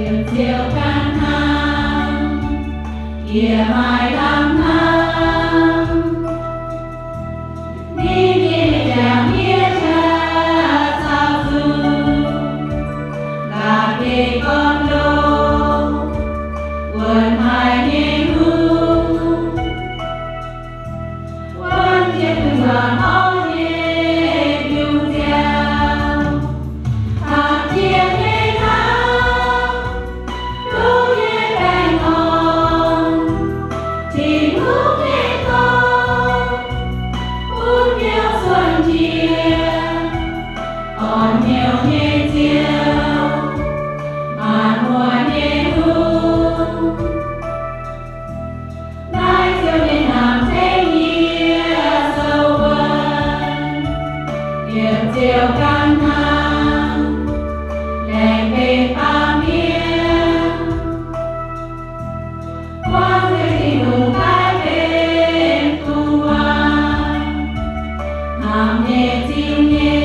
diệu can tham kia mai lang thang đi đi chàng nghĩa cha sao du là để con đô quần hai nhé hương quần chiếc từng giọt máu nhé yêu gieo thang chiếc nhé thang đu nhé cành hòn chỉ lúc nhé con út nhiều xuân chia còn nhiều nhé chiều mà mùa nhé hương nay chiều nhé làm thế nghĩa sâu vân niềm chiều can tham lệ về ba miên quan thế thì đủ cái bên tu hoan làm nhẹ chim nhẹ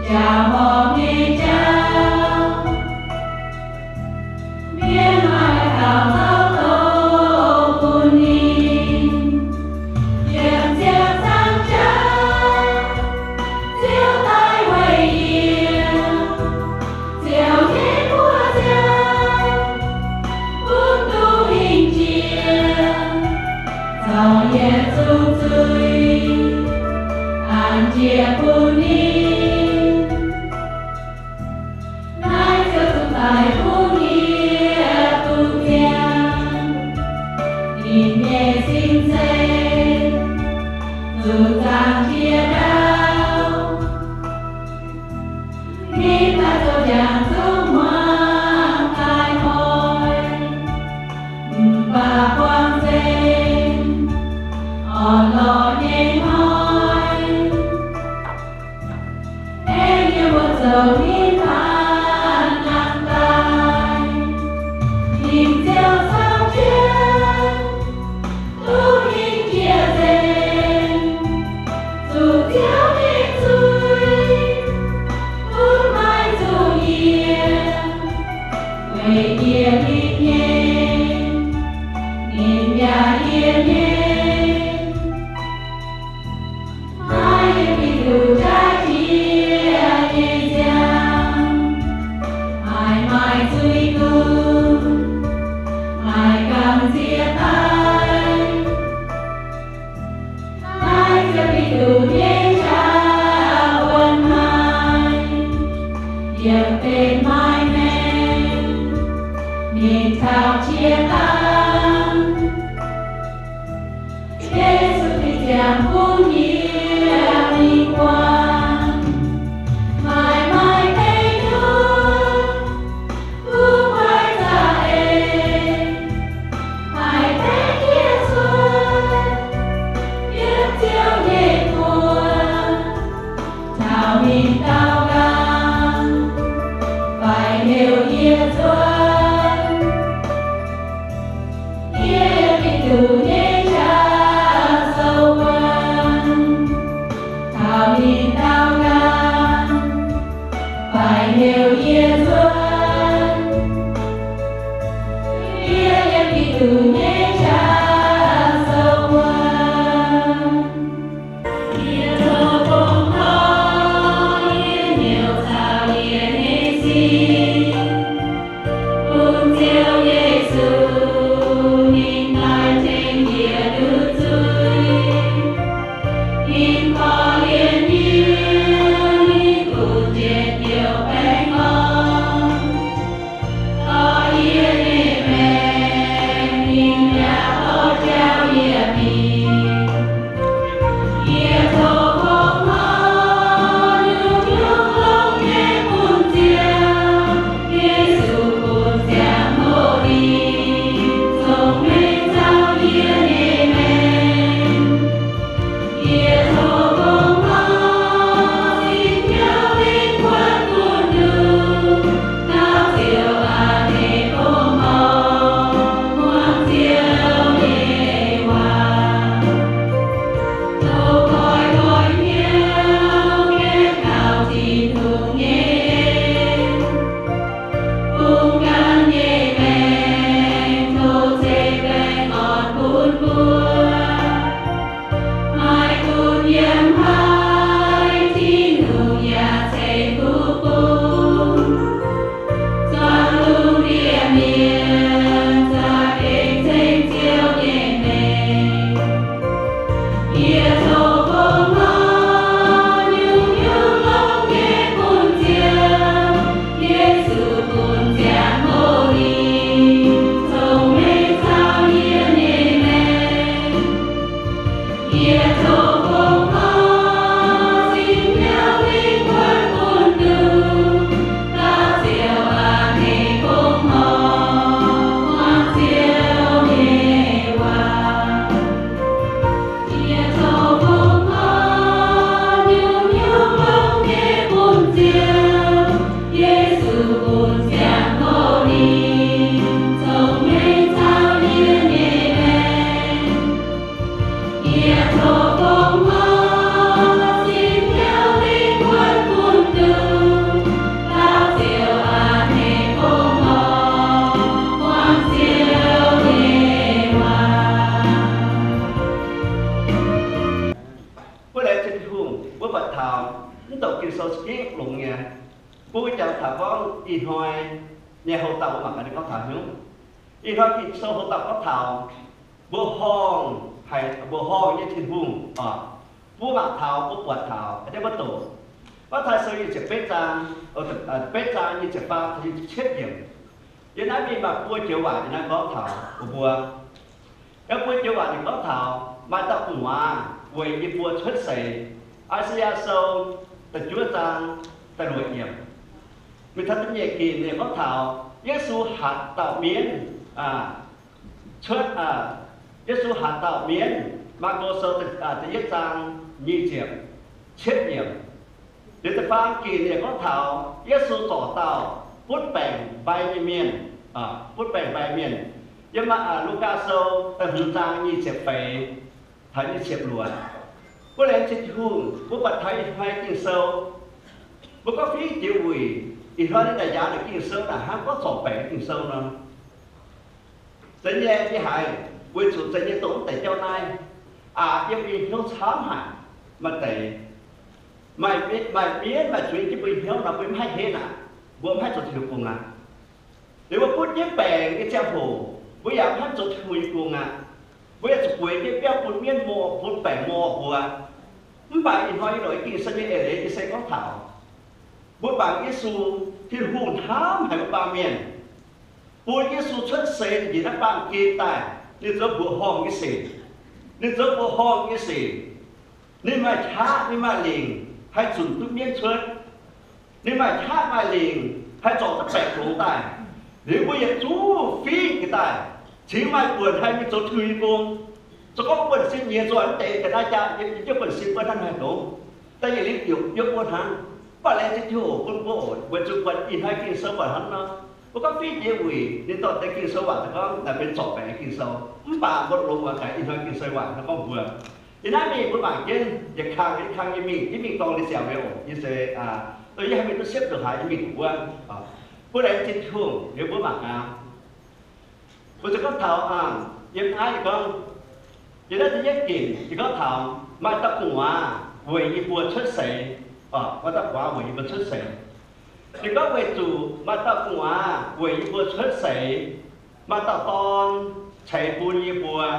chào hò nhẹ chào miên mai tạo giáo tô buồn nhìn điểm diệu sang trái diệu tai huệ yên diệu thế của diệu út tu hình chiên giàu nhẹ du tươi an chia buồn nhìn nay diệu tu tài buồn nghĩa tu thiên nhìn nhẹ xin dê dù tàn chia đau khi ta cho nhàng dung hoang tai hoi và quang dên lo nhẹ hỏi em như một dầu nín than nặng tai nhìn diệu sao chuyên tu hình chia dên dù thiếu nên xuôi út mai dù nhiên quê kia ít nhé nhìn nhà yên nhé hai em bị đủ trái chia nhẹ giang mãi mãi duy tu mãi càng chia tay hai sẽ bị đủ nhé cha quân hai điệp tên mai men nhìn thao chia tan Giêsu thì chàng buông nghĩa minh quang mãi mãi thấy thương bước quay ra em mãi thấy kia xuân biết chiều nhẹ cuồng chào mình cao gang phải hiểu yên xuân bố chào thảo con y hoài nhà hồ tàu mà cái có thảo nhúng y hoài khi sâu hồ tàu có thảo bố hong hay bố hong như thiên hùng bố bạc thảo bố quạt thảo cái đó bất tổ có thay sơ như chỉ bế trang bế trang như chỉ ba thì chết nhiều vậy nói vì mà bố chiếu quả thì nó có thảo của bố các bố chiếu quả thì có thảo mà ta cùng hòa về như bố xuất sấy Asia sâu ta chúa trang ta nội nghiệp mình thật nhẹ kỳ này có thảo Giêsu hạt tạo miến Giêsu hạt tạo miến mà cô sơ tự yết trang nhi diệp chết nhiệm để ta phang kỳ này có thảo Giêsu tỏ tạo bút bèn bài miền bút bèn bài miền nhưng mà Luca sâu ta hướng trang nhi diệp phải thấy nhi diệp luôn bố lên chết hùng bố bật thấy hai kinh sâu bố có phí chịu quỷ thì thôi đến đại gia được kinh sâu là hắn có sổ bẻ kinh sâu đâu dẫn nhé cái hại quỷ chủ dẫn nhé tốn tại châu này nhưng vì nó sám hại mà tại mày biết mà chuyện cái bình hiếu là bình hay thế nào bố hay chụp thiểu cùng nếu mà bút nhé bẻ cái treo hồ bố giờ hát chụp thiểu cùng bây giờ quỷ cái béo bút miên mồ bút bẻ mồ của không phải nói rồi kinh sâu như thế thì sẽ có thảo bố bà Giêsu thiên hùng thám hay bà miền bố Giêsu xuất sinh thì nó bằng kỳ tài nên cho bố hòm cái gì nên cho bố hòm cái gì nên mà chát nên mà liền hay chuẩn túc miên xuất nên mà chát mà liền hay cho tất bẹt xuống tài nếu bây giờ chú phi cái tài chỉ mà buồn hay mình cho tùy cùng cho có buồn xin nhiều rồi anh tệ cái đại cha cho buồn xin buồn hay đúng tại vì lý do giúp buồn hắn bà lẽ chứ chủ quân bộ với chủ quân in hai kinh sâu vào hắn nó có phí chế quỷ nên tao tay kinh sâu vào thì có là bên sọt bẻ kinh sâu bà một lồng vào cái in hai kinh sâu vào nó có vừa thì nói mình của bạn trên việc khang như mình toàn đi xẻo về ổ như thế tôi như hai mình tôi xếp được hai mình của bữa đấy trên thường nếu bữa bạn bữa sẽ có thảo những ai con chỉ đó thì nhất kiện chỉ có thảo mai ta cùng về như bùa xuất sấy mà ta quá về như bùa xuất sấy thì có về chủ mà ta cùng về như bùa xuất sấy mà ta con chạy buôn như bùa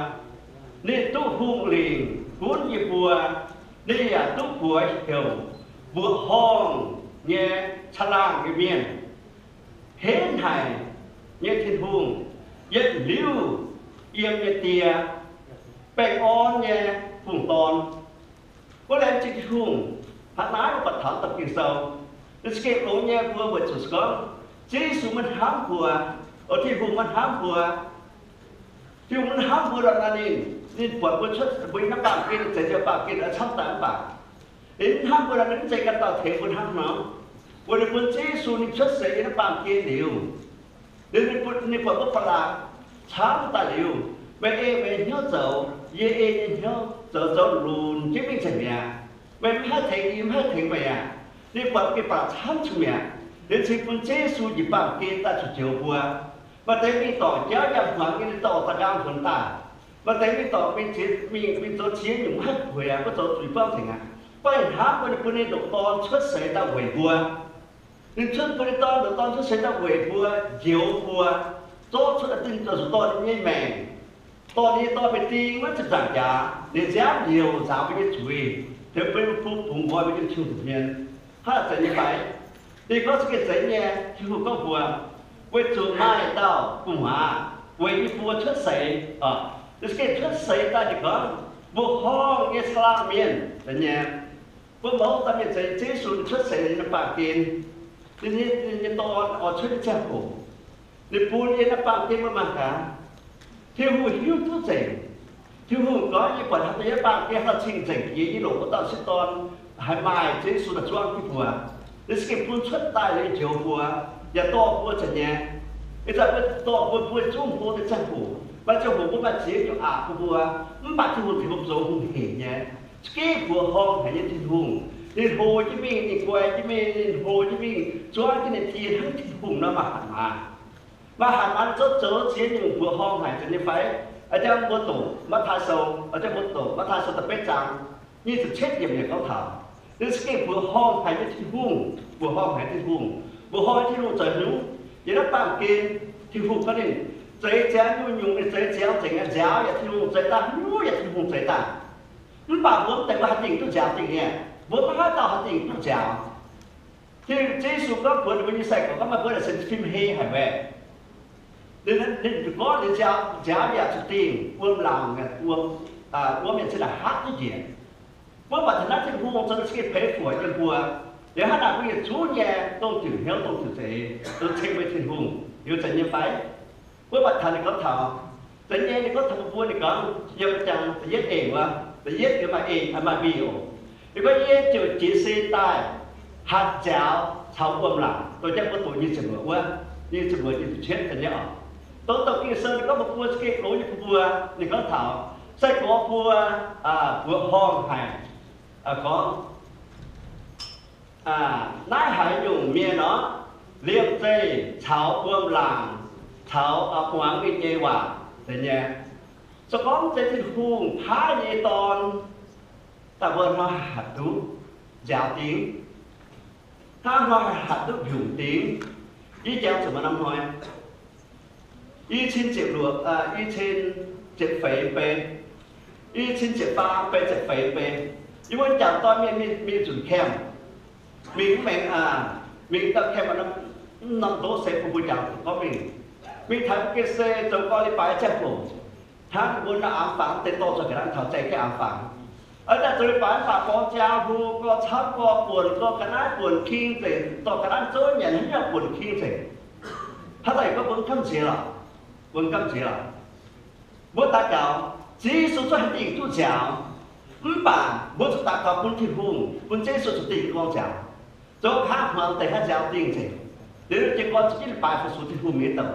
nên tu hung liền cuốn như bùa nên tu bùa hiểu bùa hong nghe cha lang cái miền hến hải nghe thiên hùng yết liu yếm nghe tia bèn on nghe phùng ton có lẽ chỉ hùng hắn nói bật thẳng tập kinh sâu nên cái lỗ nghe vừa vượt chủ sớm chỉ số mình hám vừa ở thì vùng mình hám vừa thì mình hám vừa là nên quật vừa xuất với các bạn kia sẽ cho bạn kia ở trong tảng bạc đến hám vừa là đến chạy cả tàu thể vừa hám nó vừa được vừa chỉ số nên xuất sẽ các bạn kia đều đến nên quật bất là sáng tài liệu về nhớ dầu ye nhớ dầu lùn chứ mình chẳng nhà về hai thành về đi quật cái bà sáng chung nhà đến khi con chế su dịp bằng kia ta chụp chiều vừa mà thấy mình tỏ giáo nhập hoàng cái tỏ ta đang thuần ta mà thấy mình tỏ mình cho chiến những hết về có cho tùy phương thành bởi hát con nên độ to xuất xảy ta về vừa nên xuất con to độ to xuất xảy ta về vừa chiều vừa tốt xuất tinh cho số to như mèn to đi to phải ti mất thực giảng giá để giá nhiều giá với cái chuối thì bên phụ cùng voi với cái chuối thực hiện hay là như vậy thì có cái giấy nghe chú có vừa với chủ mai tao cùng với cái vua xuất sấy thì cái xuất sấy ta chỉ có vua ho nghe sala miền là nhà vua mẫu ta miền giấy chế xuống xuất sấy nó bạc tiền thì như to ở xuất trang cổ thì buôn như nó bạc tiền mà cả thiếu hụt hiếu thứ gì thiếu hụt có những quả hạt tế bạc kia là trình chỉnh gì như lỗ của tao sẽ toàn hai mai chế xuống là choang cái vừa để cái buôn xuất tài lên chiều vừa và to vừa chẳng nhẹ bây giờ to vừa chung vừa để trang phủ và trong phủ cũng là chế cho của vừa mà thiếu hụt thì không giống không hề nhé cái vừa hong hay như thiên hùng nên hồ chứ mình thì quay chứ mình hồ chứ mình cho cái này thì hắn thiên hùng nó mà hẳn ăn rất chớ chiến những vừa hong hay cho nên phải ở trong bữa tổ mất tha sâu ở trong bữa tổ mất tha sâu tập bếp trắng như thực chết nhiệm này có thảo Nên cái vừa hong hay cái hung vừa hong hay cái hung vừa hong cái hung trời nhúng vậy đó bạn kia thì hung cái này trời chéo nhung cái trời chéo chỉnh cái chéo vậy thì hung trời ta nhú vậy thì hung trời ta nó bảo vốn tại hạt tình tôi chéo tình nè vốn nó tạo hạt tình tôi chéo thì Giêsu có vừa được như sạch có mà vừa là xem phim hay hay về nên có để chéo vậy chụp tiền uống lòng uống miệng sẽ là hát cái gìเพราะว่าถ้านักที่พูดจะใช้เพลย์หัวจะบัวเดี๋ยวถ้านักวิทยาชูแย่ต้องถือเหี้ยวต้องถือเสต้องเช็คไปที่หุ่นอยู่จะยังไปเพราะว่าท่านนี่ก็ถามแต่ยังนี่ก็ทำบัวนี่ก็ยังจังแต่ยึดเองวะแต่ยึดก็มาเองทำมาบิวนี่ก็ยึดจุดจีซีใต้หัดเจ้าชาวอ้วมหลังตัวเจ้าก็ตัวยืดเสมอว่ายืดเสมอยืดเช็ดกันเนี่ยตัวตัวกินเซอร์นี่ก็มาบัวสเก็ตรู้อยู่บัวนี่ก็ถามใส่กัวบัวห้องไห้có nãy hải dùng miền nó liệp dây cháo buông làng cháo quán cái nhẹ hòa thế nhé cho con chơi thì hùng há nhẹ toàn ta vừa nó hạt đú giáo tiếng ta nó hạt đú dùng tiếng ý cháu chỉ mà năm thôi ý chín triệu luộc ý chín triệu phẩy bê ý chín triệu ba bê triệu phẩy bê因为讲到面准 cam 明明到 cam 那多谁不会讲ก็มีทั้งเกษตรจงก็เลยไปแจ้งผมทั้งบนอ่างฝังเต็มโตจนกระทั่งเข้าใจแค่อ่างฝังแต่จะไปฝากของเจ้าผู้ก็ชักก็ปวดก็กระนั้นปวดคิงเต็มต่อกระนั้นโจนอย่างนี้ปวดคิงเต็มถ้าไหนก็บนคำเสียละบนคำเสียละบนตาเก่าจีสุดจะให้อีกทุกเจ้าbố chúng ta có bốn thiên hùng, bốn chế số chủ tịch con cháu, cho khác hoàn tại các giáo tiên gì, để cho con chỉ là bài của số thiên hùng miễn tầm,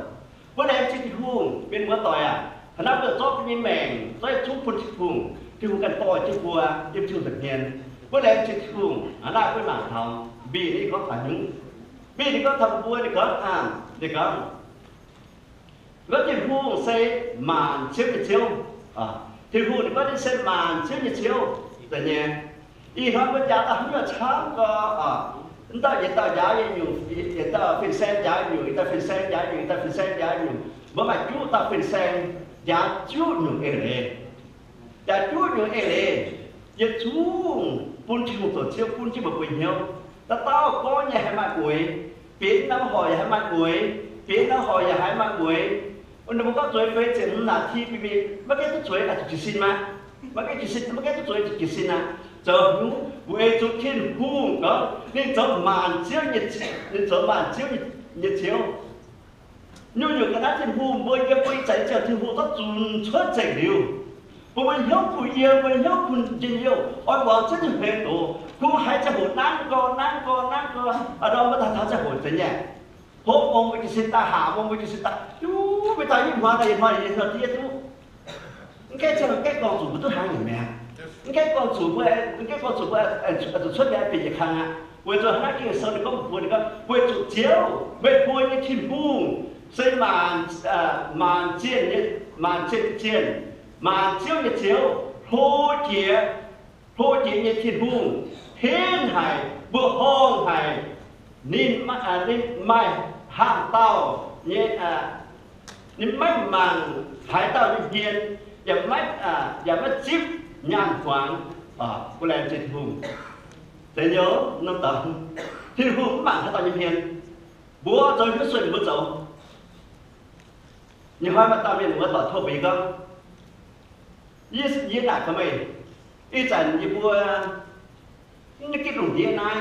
bố em chỉ thiên hùng bên bữa tỏi thằng nào được cho cái mèn, cho chúng bốn thiên hùng cần tỏi chứ bùa, chứ chưa thực hiện, bố em chỉ thiên hùng, nào với mảng thòng, vì đi có phản ứng, vì đi có thầm bùa đi có để có, có thiên hùng xây màn chiếu cái chiếu, thì hùn có đi xem màn chiếu như chiếu tại nhà y nói với cha ta không là sáng có chúng ta vậy ta giá nhiều vậy ta phiên xem giá nhiều ta phiên xem giá nhiều ta phiên xem giá nhiều bởi mà chú ta phiên xem giá chú nhiều ê lệ giá chú nhiều ê lệ giá chú buôn chi một tổ chiếu buôn chi một quỳnh nhau ta tao có nhà hai mặt quỷ biến nó hỏi hai mặt quỷ biến nó hỏi hai mặt quỷ 오늘 뭔가 저희 회의는 나 TV 뭐게 또 저희가 주시나 뭐게 주시 뭐게 또 저희 주시나 저 왜 좋긴 후가 nên màn chiếu nhiệt chiếu nhiều cái đó trên hu mới cái quay chạy chờ thì hu nó chùn xuất chạy liều bởi hiếu phụ yêu bởi hiếu phụ tình yêu ôi bảo chất nhiều hệ tổ cũng hay cho bộ nán co ở đâu mà thằng cho bộ thế nhỉ hôm ông với cái ta hạ ông với cái ta chú bây giờ những hoa này thật tiếc chú cái con chủ của tôi hai người mẹ cái con chủ của xuất hiện bị khang à bây giờ hai cái sau này có một buổi này có buổi chủ chiếu buổi như thiên hùng xây màn chiếu như chiếu hô chế như thiên hùng thiên hải bữa hong hải nên mai hàng tàu như nên mấy màn hải tàu như hiền và mấy chip nhàn khoáng của làm trên hùng để nhớ năm tầm thiên hùng bạn hải tàu như hiền búa rồi cứ xuân bữa dấu như hai bạn tàu miền bữa tỏ thô bị không ý là cái mày ý chẳng như búa như cái lùng địa này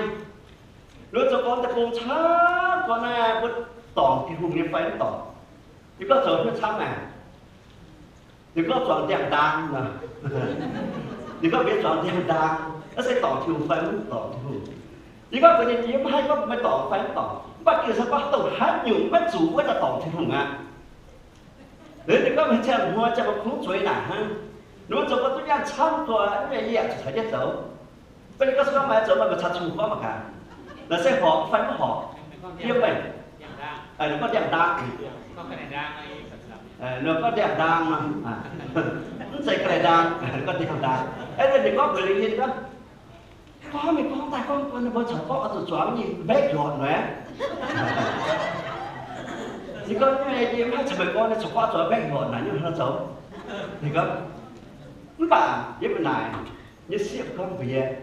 lúc cho con ta cùng chát con này bớt tỏng thì hùng như phải tỏng thì có giờ nó chát này thì có chọn đèn đàng nè thì có biết chọn đèn đàng nó sẽ tỏng thì hùng phải tỏng thì hùng thì có cái gì hay có mới tỏng phải tỏng bất kỳ sao có tỏng hát nhiều bất chủ với ta tỏng thì hùng à đấy thì có mấy chàng mua cho một khúc chuối nè ha lúc cho con tôi nhang chát qua cái gì à phải biết dấu bây giờ có sao mà dấu mà chát chung quá mà cả là sẽ họ phải họ tiếp vậy nó có đèn đàng nó có đèn đàng mà nó sẽ cái đèn đàng có đèn đàng ấy thì có người liên đó có mày con ta con nó bớt chọn có ở tụi chọn gì bé giọt nữa chỉ có như này gì hai chồng mày con nó chọn qua chọn bé giọt này nhưng nó xấu thì có các bạn với bên này như siết con về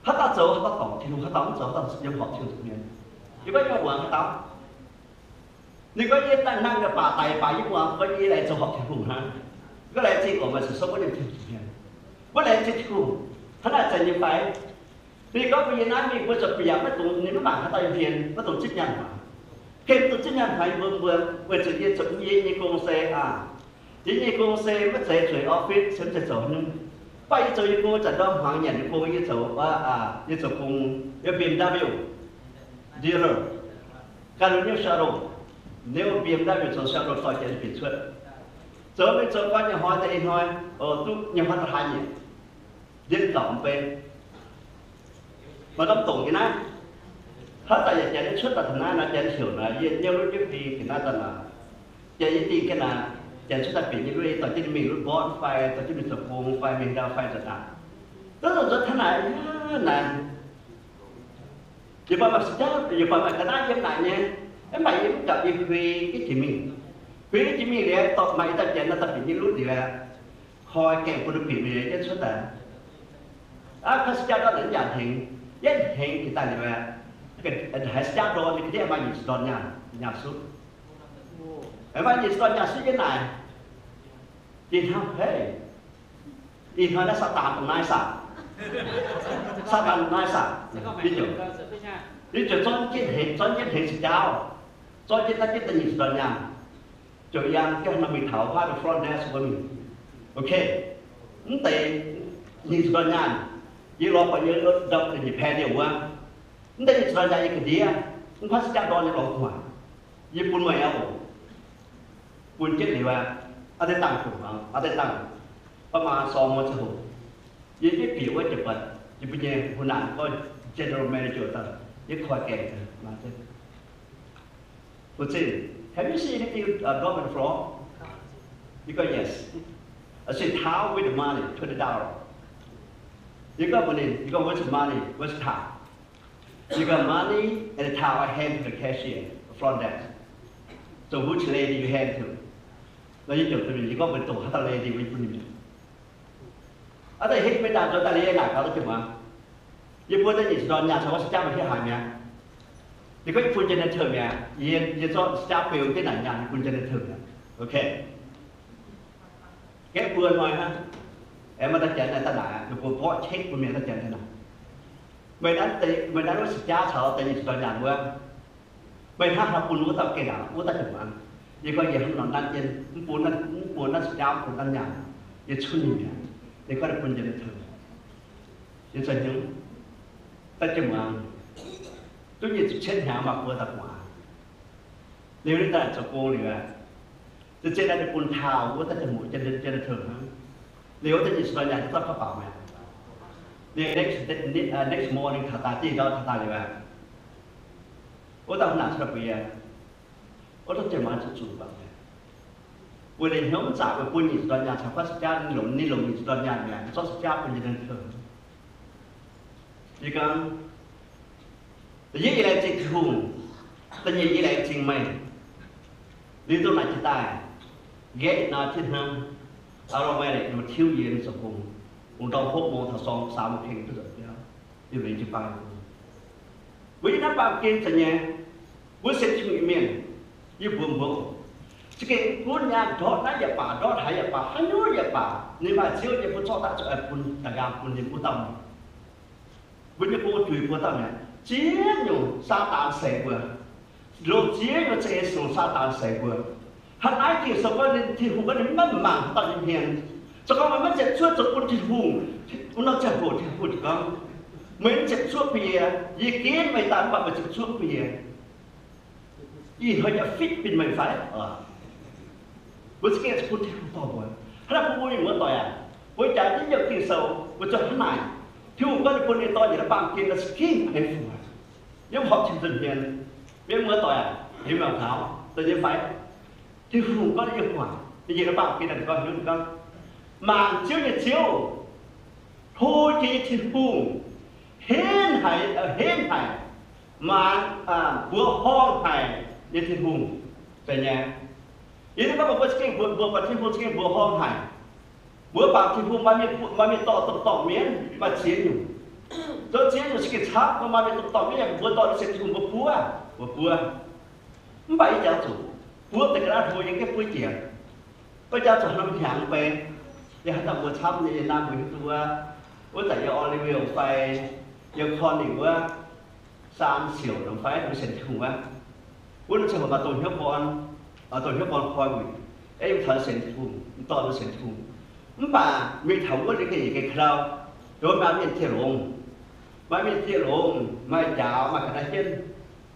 hết ta chọn hết ta tổng thì hết tổng chọn ta giống họ chưa thực hiện chỉ có như hoàng hết tổng nếu có như ta năng cái bà tài bà với hoàng có như này chọn họ thì cùng ha cái này chỉ của mình sẽ sống với niềm tin thực hiện cái này chỉ cùng thế là chỉ như vậy vì có bây giờ nói mình bây giờ bây tụng những bạn ta hiền mới tụng chức nhân mà khi tụng chức nhân phải vừa trực tiếp chụp như công xe như công xe mới chạy chuyển office xem chạy chỗ nữa bây giờ như cô chẳng đâu hoàng nhận cô như chỗ cùng như BMW dealer càng nhiều shadow nếu BMW chỗ shadow soi chạy bị xuất chỗ bên chỗ có nhà hoa thì thôi tu nhà hoa hai nhỉ dân tổng bên mà trong tổng cái này hết tại giờ chạy xuất là thằng này nó chạy hiểu là nhiều lúc cái gì thì nó là chạy đi cái nào chạy xuất là bị như vậy tại vì mình lúc bón phải tại vì mình tập vùng phải mình đào phải rồi nào đó là rất thế này thì bà sẽ chắc thì bà cái này giống lại nha em mày cũng gặp như cái chị mình để tọt mày ta chạy nó tập bị như lúc thì là coi kèm của được bị về cái xuất là các sĩ đó đến nhà hiện thì ta là cái hải sĩ đó thì cái mà nhìn đòn nhà suốt em mà nhìn đòn nhà suốt cái này thì không thế thì thôi nó Satan cùng nai sạ đi chỗ chọn chết hiện sĩ giáo chọn chết ta chết ta nhìn đòn nhà chỗ yang cái mà mình thảo hoa được front desk của mình ok không tiền nhìn đòn nhà như lo phải nhớ đập thì nhịp hè nhiều quá, nhưng đây là cái gì à? Không phải sẽ đo những lòng hoài, như buôn mèo, buôn chết thìว่าở đây tăng khủng ở đây tăng, ประมาณ2 วันชั่วยี่ที่ผิวว่าจะเปิดจะเป็นยังคนนั้นก็ general manager ต่างยี่คอยแก่มาเช่นคุณซิ have you seen anything government fraud? You go yes. I said how with the money $20. You got money, you got what's money, what's time? You got money and the time I hand to the cashier, front desk. So which lady you hand to? Now you just you got with the lady which one? Ở đây hết mấy đàn cho ta lấy lại có được chưa mà? You put it in đòn nhà sao có staff ở phía hàng nhà? Thì có phun trên nền thường nhà, yên cho staff biểu cái này nhà phun trên nền thường nhà. Ok. Ghép vườn thôi ha. Em mà ta chạy này ta lại, được cô có check của mình ta chạy thế nào? Mình đã nói giá sợ tại vì đòn nhà của em. Mình hát là phun của ta cái nào, của ta chụp ăn. Vì có gì không nó đang trên, phun nó staff của ta nhà, vậy chun nhà. Thì có được quân dân thường nhưng sao những ta chừng mà tôi nhìn trên nhà mà vừa tập hòa nếu chúng ta cho cô thì là tôi trên đây quân thảo của ta chừng mũi trên thường hơn nếu ta nhìn vào nhà chúng ta có bảo mẹ nếu next morning thà ta chỉ đó thà ta là ô ta không làm sao bây giờ ô ta chừng mà chịu chịu bằngวันนี้เราไม่จ่ายไปปุ่นอิสระยาชาวพัฒน์จ้าหลงนี่หลงอิสระยาเนี่ยชอบจ้าเป็นยังไงเถอะดีกันแต่ยี่อะไรจริงหุ่นแต่ยี่อะไรจริงไหมดีตัวไหนจะตายเกตนาที่นั่งอารมณ์ไม่ได้ดูเที่ยวเย็นสักครู่ผมต้องพบมองถ้า2-3 เพลงตัวเดียวอยู่ในจีบไปวันนี้นักบางเกณฑ์จะเนี่ยวันเสร็จที่มีเมียนยี่บุ้มบุ้มchỉ cái cuốn nhà đó nãy giờ bà đó hay giờ bà hay nói giờ bà nhưng mà chiếu giờ cô cho ta cho cuốn ta gam cuốn gì cuốn tâm với những cô chửi cuốn tâm này chia nhiều sa tàn sẻ vừa rồi chia nhiều chế số sa tàn sẻ vừa hắn ai thì sao có nên thì hùng có nên mất mảng tạo nên hiền sao có mà mất chết suốt cho cuốn thì hùng nó chết hồn thì hùng không mấy chết suốt bìa gì kiến mày tàn bạn mà chết suốt bìa gì hơi nhà fit bên mày phải với cái cuốn theo tàu rồi, hắn là vui muốn tàu à, với trái những việc tiền sầu, với cho hắn này, thiếu có cuốn đi tàu gì là bằng tiền là skin hay phù, nhưng họ chỉ dần dần biết muốn tàu à, hiểu mà tháo, tự nhiên phải, thiếu có những quả, cái gì là bằng tiền là con hiểu không? Màn chiếu nhiệt chiếu, thôi thì phù, hên hải mà vừa hoang hải như thiên hùng về nhà. Ini kan bapak sekian buat thiên hùng sekian vừa hoang hải, vừa bạc thiên hùng mà mình tỏ miếng mà chiến nhung. Tôi chiến nhung sekian chắp mà mình tỏ miếng vừa tỏ được thiên hùng vừa bua. Vậy giáo chủ bua từ cái thôi những cái bua tiền. Bây giờ chủ nó hàng về, giờ ta vừa chắp như nam mình tua, vừa tại giờ Oliver phải giờ con thì vừa 30 đồng phải nó sẽ không á. Vừa nó sẽ mà tôi hiệp bọn khoai bụi, em thở sẽ không, to nó sẽ không. Mà mình thấu có cái khâu, rồi mà mình thiệt lồng, mà chảo mà cái này trên,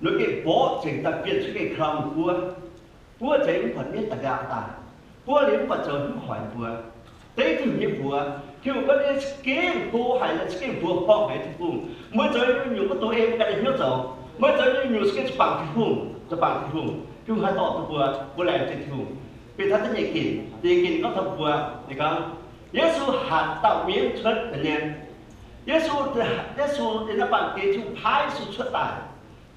nó cái bó chỉnh tập biến cho cái khâu búa chế mình còn biết tất cả ta, búa liền còn chờ không hỏi búa, thế thì như búa, thì có cái búa hay là cái búa hoang hay thì cùng, mới chơi nhiều cái tôi em cái này nhớ rồi, mới chơi nhiều cái bằng thì cùng, chứ hai tọt búa làm thì cùng, vì thế thì nhị có thằng búa, thì con, Giêsu hạt tạo miếng xuất anh em, Giêsu thì nó bằng cái chú phái sự xuất tài,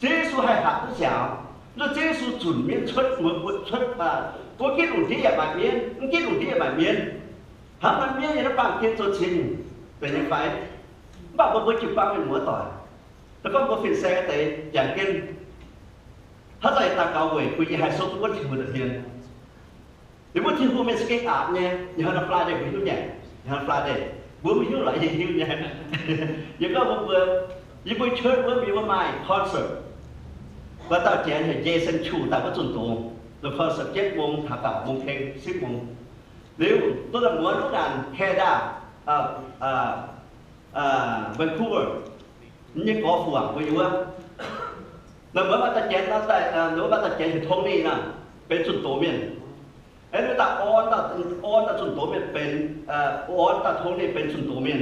Giêsu hay hạt nó dẻo. Rồi Giêsu chuẩn miên xuất một xuất và có cái đủ thế ở bài miên, hả bài miên thì nó bằng kia cho chín, về như vậy, bảo một chục bao mình múa tỏi, nó có phiên xe tới giảng kinh, hết rồi ta cầu về quy hai số quân thì một được tiền, nếu muốn thiên mình sẽ cái áp nha, nhưng nó fly đây cũng nhẹ, fly đây, bữa mình hiểu lại gì như nhẹ, nhưng có một bữa chơi bữa mình mai concert. Và tao chén thì Jason Chu tao có chuẩn tổ, rồi phân sập chết mông thả cả mông khen xếp mông. Nếu tôi là muốn lúc đàn Canada, Vancouver, nhưng có phù hợp với you á. Nếu mà ta chén nó tại nếu mà ta chén thì thông đi nè,เป็นchuẩn tổ miền. Ấy nếu ta on ta chuẩn tổ miền เป็น on ta thông đi เป็นchuẩn tổ miền.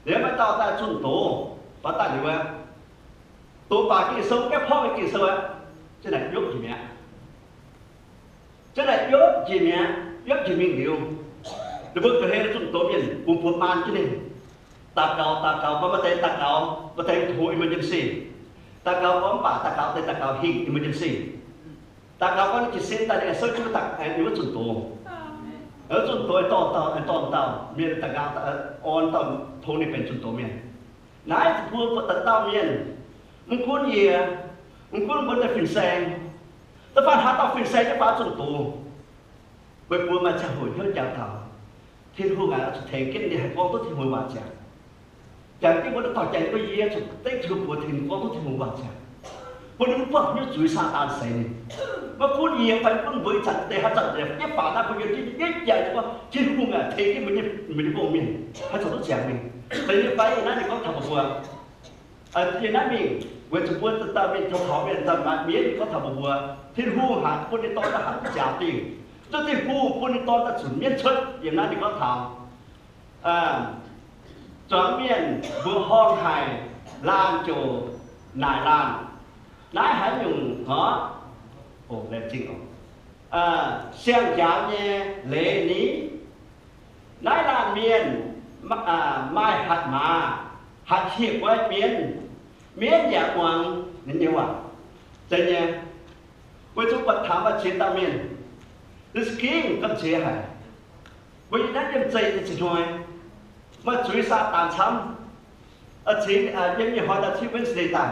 Nếu mà tao ta chuẩn tổ, và ta gì vậy? Tôi bà kỳ sâu cái phong cái kỳ sâu á, chứ này giúp gì mẹ, giúp gì mình hiểu, rồi bước cái này chúng tôi miền buồn man chứ này, ta cao, mà thấy thôi emergency, ta cao bấm bà ta cao hình emergency, ta cao có chỉ xem ta để soi chúng ta anh nhớ chúng tôi, ở chúng tôi to miền ta cao on tao thôi nàyเป็นchúng tôi miền, nãy buồn ta tao miềnมึงคุ้นเยี่ยมึงคุ้นบนแต่ฟินแซงแต่ฟ้าหาต่อฟินแซงจะฟ้าจนตัวไปปัวมาจะหุ่นเท่าเจ้าเต่าที่หัวงานจะเทกินเนี่ยให้กองตัวที่หัวบาดเจ็บจากที่บนต่อใจก็เยี่ยจุดเต้ถือปัวถึงกองตัวที่หัวบาดเจ็บบนนู้นพวกนี้จุยซาตานเซนมาคุ้นเยี่ยไปคุ้นบริจัดแต่หาจัดเนี่ยยี่ป่าหน้าคนเดียวที่ยี่ใหญ่ก็ที่หัวงานเทกินมันไม่พวกมินให้จัดตัวแจกมินแต่ยี่ไปนั่นนี่ก็ทำปัวที่นั่นมินเวชบุญตาเป็นชาวเขาเป็นตาบาดเมียนก็ทำบัวที่หูหักคนในตอนทหารจ่าตีจนที่หูคนในตอนทหารเมียนชดอย่างนั้นนี่ก็ทำจอมเมียนบัวห้องไห้ลานโจนายลานนายหายยุ่งเหรอโอ้เล่นจริงเหรอเสียงยาวเนี่ยเลนี้นายลานเมียนไม่หัดมาหัดเทียบไว้เมียนdạ hoàng nên nhiều à, cho nên với chúng ta thám và chiến tạo miền, this king cấp chế hải, với những đám dây thì chỉ thôi, mà chuối sa tàn chấm, ở chiến những người họ đã thiếu bên đề tài,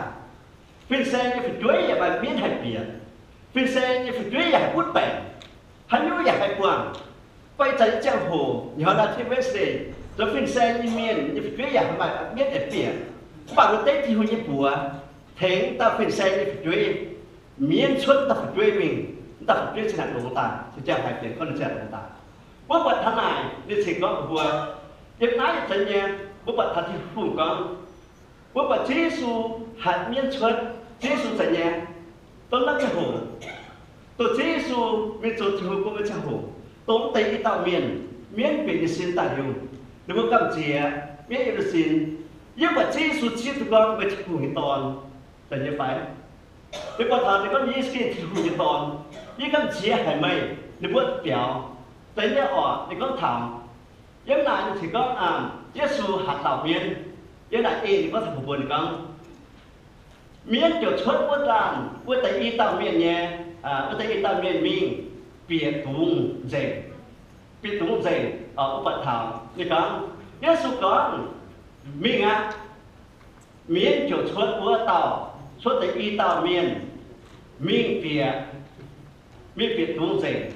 phiên xe như phải chuối nhà bài miền hải biển, phiên xe như phải chuối nhà hải bút bèn, hắn nhú nhà hải quảng, quay trái giang hồ, họ đã thiếu bên đề, rồi phiên xe như miền như phải chuối nhà hải bài miền hải biển. Bạn có tết thì hồi như bùa, thế ta phải xe như phải追, miễn xuất ta phải追mình, ta phải追trên hạt đồ ta, thì chẳng phải tiền con trẻ đồ ta. Bố bật thân này, như thì có bùa, việc nói là chân nha, bố bật thân thì không có. Bố bật Giêsu hạt miễn xuất, Giêsu chân nha, tôi lắc cha hồ. Tôi Giêsu vì tôi thì hồ của cha hồ, tôi tây cái tạo miễn vì xin ta hiểu. Nếu có cầm chìa, miễn yêu xin, nhưng mà Giêsu chỉ thực con về thực hiện toàn là như vậy. Nếu có thằng thì có những cái thực hiện toàn, những cái chỉ hay mày, nếu bước biểu, tới nhà họ thì có thằng, những này thì có Giêsu hạt tạo miên, với lại thì có thằng buồn không miễn kiểu chốt quốc đàn quốc tại y tàu miền nhé quốc tại y tàu miền mình biệt tung dày ở Phật thảo như con nhớ số con mình miễn kiểu chốt quốc tàu chốt tại y tàu miền mình biệt tung dày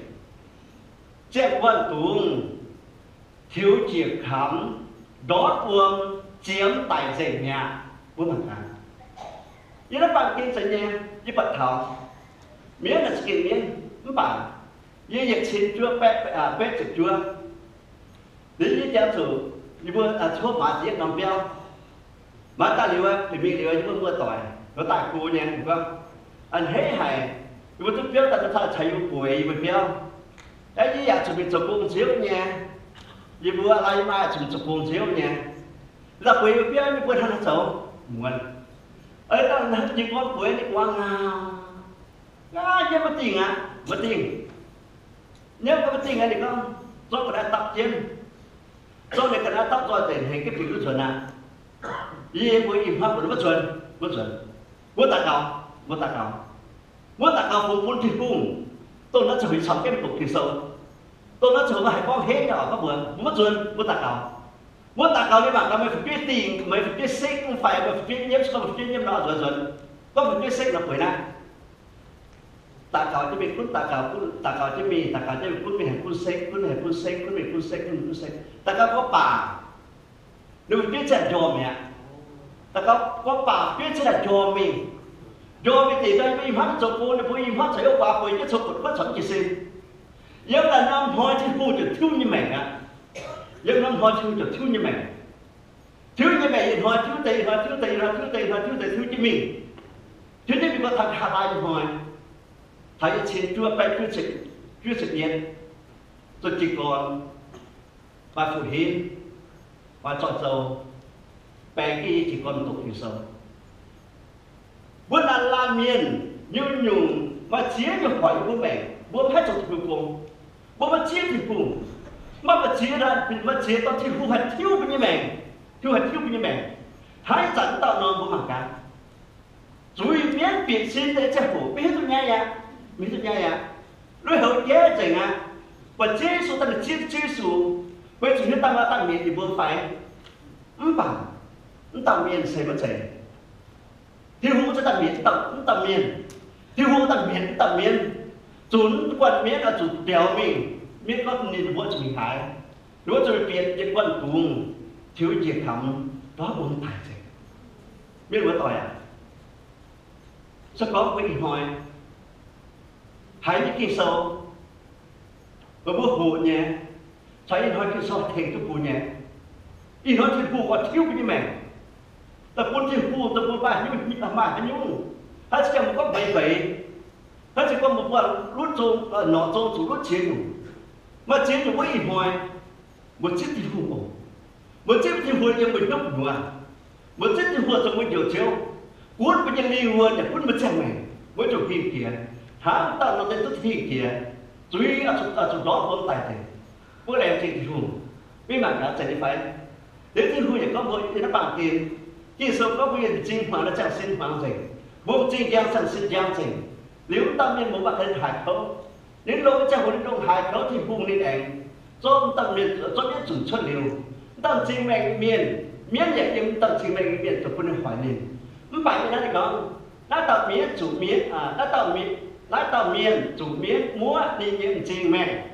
chết quan tung thiếu chiếc khám đót uông chiếm tài dày nhà của mặt hàng như nó bằng kinh sẽ nhé như Phật thảo miễn là sự miễn nó bảo như dịch xin chúa bếp trực chúa đến như cha thử như vừa chúa mà giết nòng beo mà ta liều thì mình liều như vừa mưa tỏi nó tại cô nha đúng không anh hết hài như vừa chút béo ta nó thay chạy quỷ vừa béo ấy như vậy chuẩn bị chụp cuồng chiếu nha như vừa ai mà chuẩn bị chụp cuồng chiếu nha là quỷ vừa béo như vừa thằng xấu muốn ấy ta như con quỷ đi qua ngao chứ mất tiền nếu có mất tiền thì không do có đã tập trên do này có đã tập rồi thì hình cái việc chuẩn vì với im pháp của nó mất chuẩn muốn tạ cầu phục vụ thì cùng tôi nó chuẩn bị sống cái cục thì sâu tôi nó chuẩn bị hai con hết nhỏ các vườn muốn tạ cầu với bạn là mày phải biết tiền mày phải biết xích không phải mày phải biết nhiễm không phải biết nhiễm nọ rồi có phải biết xích là quỷ này tạ cầu cho mình tạ cầu cho mình mình hành quân xích tạ cầu có bà nếu biết sẽ cho mẹ tạ cầu có bà biết sẽ là cho mình thì đây mình phát cho cô thì mình phát sẽ bà với cái số của phát sản chỉ xin nếu là năm hoa thì phu được thiếu như mẹ nếu năm hoa thì được thiếu như mẹ thì hoa thiếu tiền thiếu cho mình thiếu cho mình có thằng hạ bài hoa thấy trên chúa bay chúa sự nhiên tôi chỉ còn và phụ hiến và chọn dầu bé kia chỉ còn tục hiểu sâu bữa ăn la miên như nhung mà chia như hỏi bố mẹ bố hết trong cuối cùng bố mà chia thì cùng mà chia ra mà chia tao thì hú hạt thiếu như mẹ hãy dẫn tao non bố mặc cả rồi miễn biệt xin để che phủ biết tôi nghe rồi hậu chế chừng và chế số ta là chế số với chúng ta mà tăng miễn thì vừa phải bằng tăng miễn sẽ mất chảy thiếu hụt cho tăng miễn tăng miễn thiếu hụt tăng miễn chúng quan miễn là chủ đèo miễn có nhìn vợ chúng mình thái nếu rồi biệt những quan cùng thiếu việc thầm đó buồn thải chảy biết vừa tỏi sao có cái gì hỏi hãy những cái sâu và bước hụ nhé trái nói cái sâu thành cái hụ nhé ý nói thì hụ có thiếu cái như mẹ ta muốn thì hụ ta muốn bài như mà nhung hay chỉ cần có bảy hay chỉ có một phần rút trông nọ trông chủ rút chiến mà chiến chủ có ý hỏi một chiếc thì hụ một chiếc thì hụ như mình đúc nữa một chiếc thì hụ trong một điều chiếu cuốn với những ly luôn để cuốn một trăm này với chủ phim kia hãng tạo nó tên tức thi kia chú ý ở chỗ đó vốn tài thể bữa này thì hùng vì mà đã chạy đi phải nếu thì hùng thì có vội thì nó bằng tiền khi sớm có quyền chinh mà nó chẳng xin hoàng gì vô chinh giang sẵn xin giang gì nếu tâm nhiên muốn bạn lên hải khấu đến lúc chẳng muốn trong hải khấu thì hùng lên ảnh do tâm nhiên cho biết chuẩn xuất liều tâm chinh mệnh miền miễn nhẹ nhưng tâm chinh mệnh miền cho quân hỏi liền không phải như thế này không đã tạo miễn chủ miễn đã tạo miền chủ miễn múa đi những trình mẹ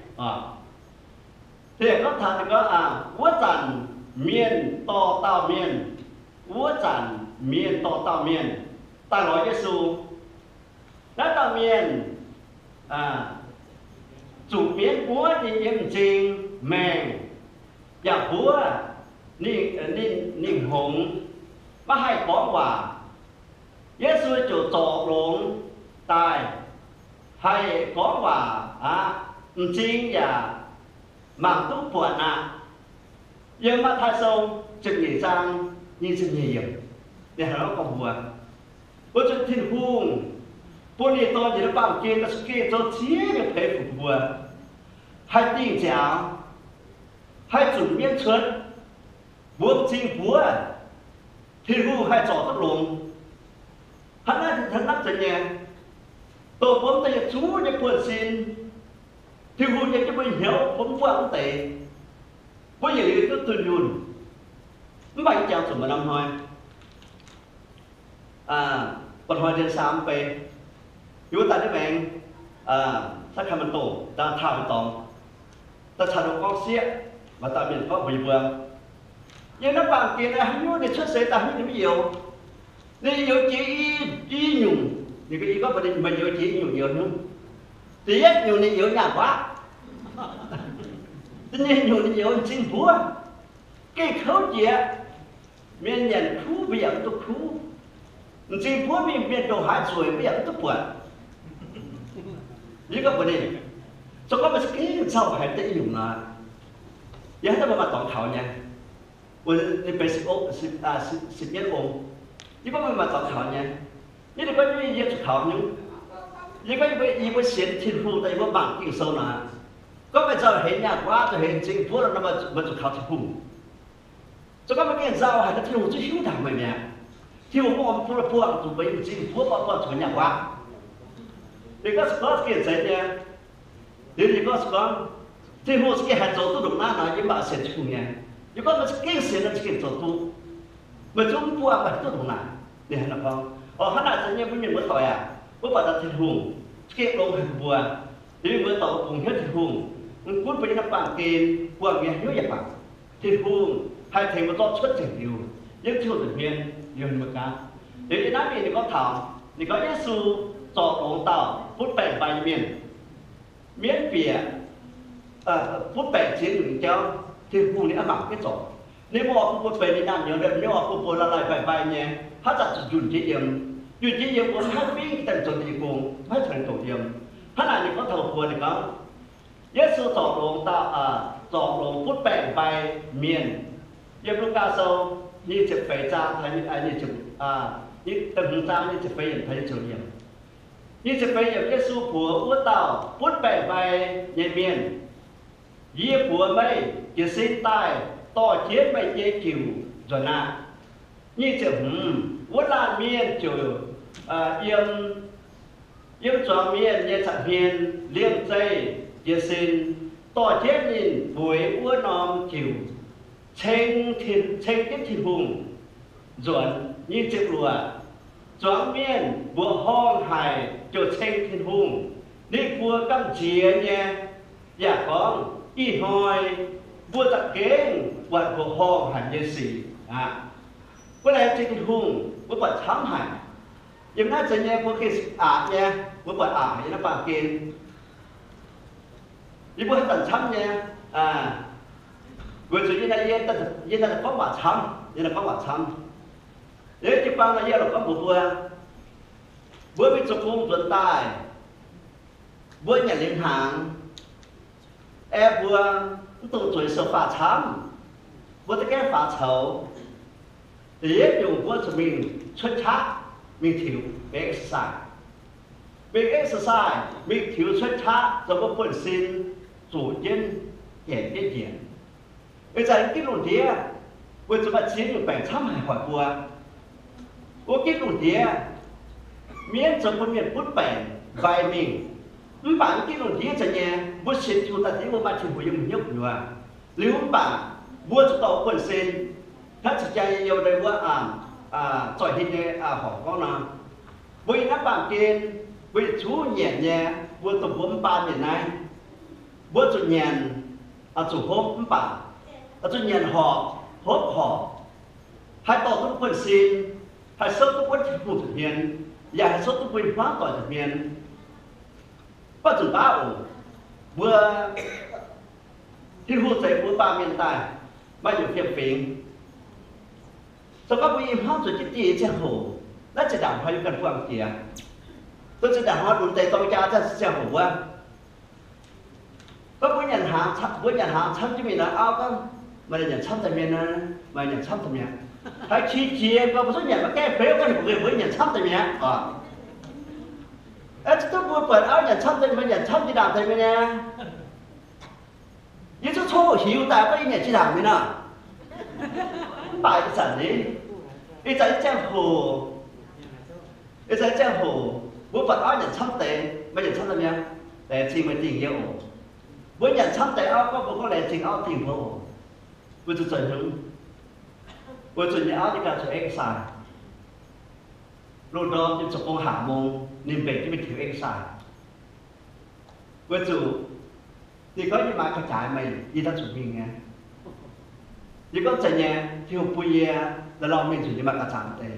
thì có thật thì có quốc sản miền to tạo miền quốc sản miền to tạo miền ta nói Giêsu đã tạo miền chủ miễn múa đi những trình mẹ và múa ninh hùng mà hay có quả Giêsu chủ tổ lộn tài hay có quả chính và mạng túc buồn nhưng mà thay sâu trực nghỉ sang như sự nhiều để nó còn buồn với chân thiên hùng bố đi tôi thì nó bằng kia nó kia cho chia được thế phục buồn hay tình trạng hay chủ miễn chuất buông chinh búa thiên hưu hay trò tốt luồng hắn nói thần nắp trở nhẹ tổ bấm tay chú như quần xin thiên hưu như cái bình hiểu bấm vang tệ với những người cứ tuyên nhún bảy chào sủng mà năm hồi còn hồi đến sáng về dù ta nói bạn ta khai mình tổ ta thảo mình tổng ta trả được con xiết và ta miền có bì vườn nhưng nó bằng kia là hắn nhớ để xuất xế ta hắn những nhiều nên nhiều chỉ nhung thì cái ý có vấn đề mình nhiều chỉ nhung nhiều hơn thì ít nhiều thì nhiều nhà quá tất nhiên nhiều thì nhiều hơn chính phủ cái khấu chia miền nhận khu bây giờ tôi khu chính phủ miền đồ hải rồi bây giờ tôi buồn như các vấn đề cho có một cái sao phải tự dùng là giờ ta mà tổng thảo nha với basic xịt nhất ôm như có mà tổng thảo nha như là có những gì chụp thảo như có những cái xịt thiên phu tại có bằng kinh sâu là có bây giờ hiện nhà quá rồi hiện chính phủ là nó mà chụp thảo thiên phu cho có một cái giao hay là thiên phu chứ hiếu thảo mày nè thiên phu có một phu là tụi bây chính phủ có chụp nhà quá thì có cái gì nha thì có thiên phu cái hạt dầu tu đúng na nói những bạn sẽ chụp nha nhưng có một cái gì là cái dầu tu mà chúng mua mà tu đúng na để hắn nói không hắn nói tự nhiên với mình mới hỏi với bạn là thiên phu cái lông hình bùa thì mới tàu cùng hết thiên phu cuốn với những bạn kia qua nghe hiếu vậy bạn thiên phu hai thầy một to xuất trình nhiều những thiếu tự nhiên nhiều hơn một cái để cái nói thì có thảo thì có Giêsu tỏ ống tàu phút bèn bài miễn phí phút bèn chiến người cho thiên phu này bằng cái chỗ nếu mà phút bèn đi làm nhiều được nếu mà phút là lại bài nhé hắn đặt chuẩn chỉ điểm của hai phía tận chuẩn chỉ cùng hai thành tổ điểm hắn là những có thầu phù này có Giêsu tỏ ống tàu tỏ ống phút bèn bài miền Yếm lúc ca sâu như chụp phải trang thấy như chụp như từng trang như chụp phải nhìn thấy chủ điểm như chụp phải nhìn cái su phùa út tàu phút bẻ bài nhẹ miền yếm phùa mây chỉ xin tài to chiến mây chế chịu rồi nè như chụp út là miền chủ yếm cho miền như chụp miền liêm dây chỉ xin to chết nhìn buổi út nòm chịu trên cái thiên hùng ruộng như chiếc lùa choáng miên vua hong hải cho trên thiên hùng đi vua cam chia nha giả con y hỏi vua tạc kế quạt vua hong hải như xỉ cái này trên thiên hùng vua quạt thám hải nhưng nó sẽ nghe vua kia nha vua quạt như nó bằng kia như vua tận thăm nha vừa rồi như này như ta có quả chăm như là có quả chăm nếu chỉ bằng là như là có một bữa bị chụp cung tuần tài bữa nhà liên hàng vừa tụ tuổi sợ phá chăm bữa cái phá xấu thì dùng bữa cho mình xuất sắc mình thiếu về exercise mình thiếu xuất sắc cho có phần xin chủ nhân hiện cái diện bây giờ cái luận địa với chúng ta chiến được 700 hải hỏi của cái luận địa miễn cho con miền bút bèn vài mình bạn cái luận địa cho nhà bút xin chúng ta thấy một bạn chỉ của dùng nhóc nữa nếu bạn mua cho tàu quần xinถ้าจะใจเดียวเลยว่าจ่อยที่เนี่ยหอก็นะvới các bạn kia với chú nhẹ nhẹ với tụi bấm ban như này với chủ nhàn chủ hôm bạn cho nhận họ hốt họ hai tổ chức quân xin hai số các quân chính phủ thực hiện và hai số các quân hóa tỏi thực hiện và chủ báo vừa thiên hữu thể của ba miền tài bao nhiêu phiền phiền sau các quân hóa tỏi chính trị trang hồ đã chỉ đảm hay cần quan kia tôi sẽ đảm họ đủ tay tôi cha cho trang hồ qua có với nhận hàng thăm cho mình là có mà nhận thăm tại miền mà nhận thăm tại miền hay chi chia có một số nhận mà cái phế có người với nhận thăm tại miền tôi vừa ปิดáo nhận thăm tại miền nhận thăm đi làm tại miền nha những số hiểu tại có nhận chỉ làm miền nào bài cái sản đấy 一在江湖，一在江湖，我把二人参地，乜人参得咩？嚟自咪電嘢我，每人參地拗嗰個嚟自拗電我，我就盡用，我盡要拗啲架做 exercise， lúc đó tôi chụp con hạ môn niềm về cái việc thiếu exercise, với chủ thì có những mà cái trái mày đi ta chuẩn bị nghe, thì có chạy nhà thiếu bùi là lo mình chuẩn bị mà cái trái thế,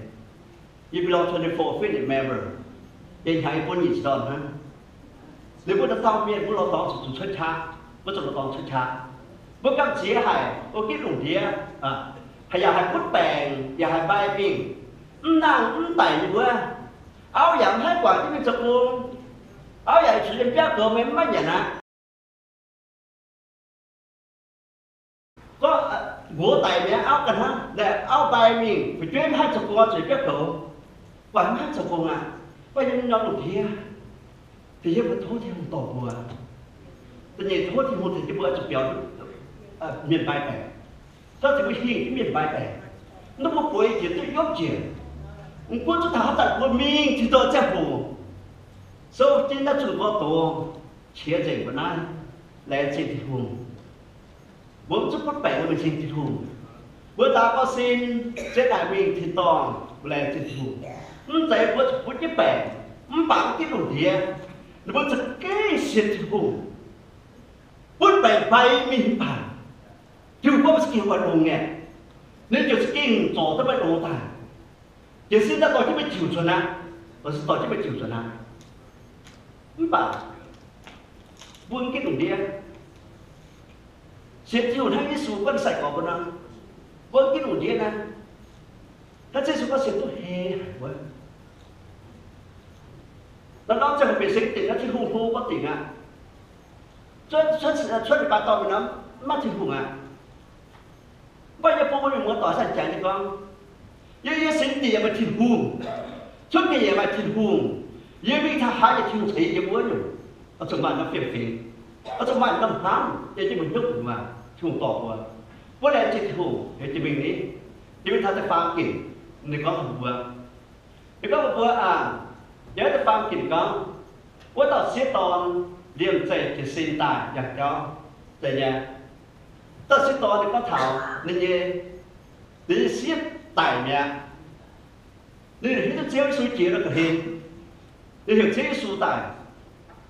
you belong 24 feet member,ยังหายพ้นอีกตอนฮะหรือว่าจะต้องเมียนพวกเราต้องสุดชุดช้าว่าจะต้องชุดช้าพวกกันเสียหายพวกคิดหลงเดียให้อยากให้พุทธแปลงอยากให้ใบปิ้งนั่งไต่อยู่ว่าเอาอย่างให้กว่าที่เป็นสกุลเอาอย่างสุดยอดเจ้าตัวมันไม่อย่างนั้นก็หัวไต่เนี่ยเอากันฮะแต่เอาใบปิ้งไปช่วยให้สกุลสุดยอดตัวกว่าให้สกุลbây giờ nó đủ kia thì hiếp thốt thì không tổ vừa tự nhiên thốt thì một thì cái bữa chụp béo miền bài bẻ sao thì cái hình cái miền bài bẻ nó có cuối chỉ tôi gốc chuyện quân cho thảo tận quân mình thì tôi chắc phủ sau khi nó chuẩn có tổ chia rẽ của nó lại trên thị hùng bốn chút bắt bẻ của mình trên thị hùng bữa ta có xin trên đại mình thì toàn lại trên thị hùng tại bữa cái bẻ bằng cái đồ địa bữaจะcái sự hùng bữa bẻ bay mình bằng chưa có một cái hoạt động nghe nên chỉ kinh tổ tới bài đồ ta chỉ xin ta tổ chức bài chịu cho nó tổ chức bài chịu cho nó bằng buông cái đồ địa sẽ chịuทั้งGiêsu con sạch của nó buông cái đồ địa nàyถ้าGiêsu có sẽ tôi hềแล้วนอกจากเป็นสิ่งติดแล้วที่หูก็ติดอ่ะช่วยการต่อไปน้ำมาถึงหูอ่ะว่าจะพูดว่าเหมือนต่อสั่นใจนี่ก็ยังสิ่งติดมาถึงหูช่วยกันยังมาถึงหูยังมีทหารจะถึงสียังม้วนอยู่เอาสมบัติมาเปลี่ยนเปลี่ยนเอาสมบัติน้ำน้ำยังจะมันยุบมาถึงต่อว่าว่าแล้วจะถึงหูเห็นจะเป็นนี้จะเป็นทางจะฟังกินในก็หัวในก็หัวnhớ tới phàm kinh con, tôi tao xếp toàn liềm dày thì xin tài giặc cho, tại nhà, tao xếp toàn thì có thảo nên như đi xếp tài mẹ, nên là hết chế số chế nó cả hình, nên hiểu chế số tài,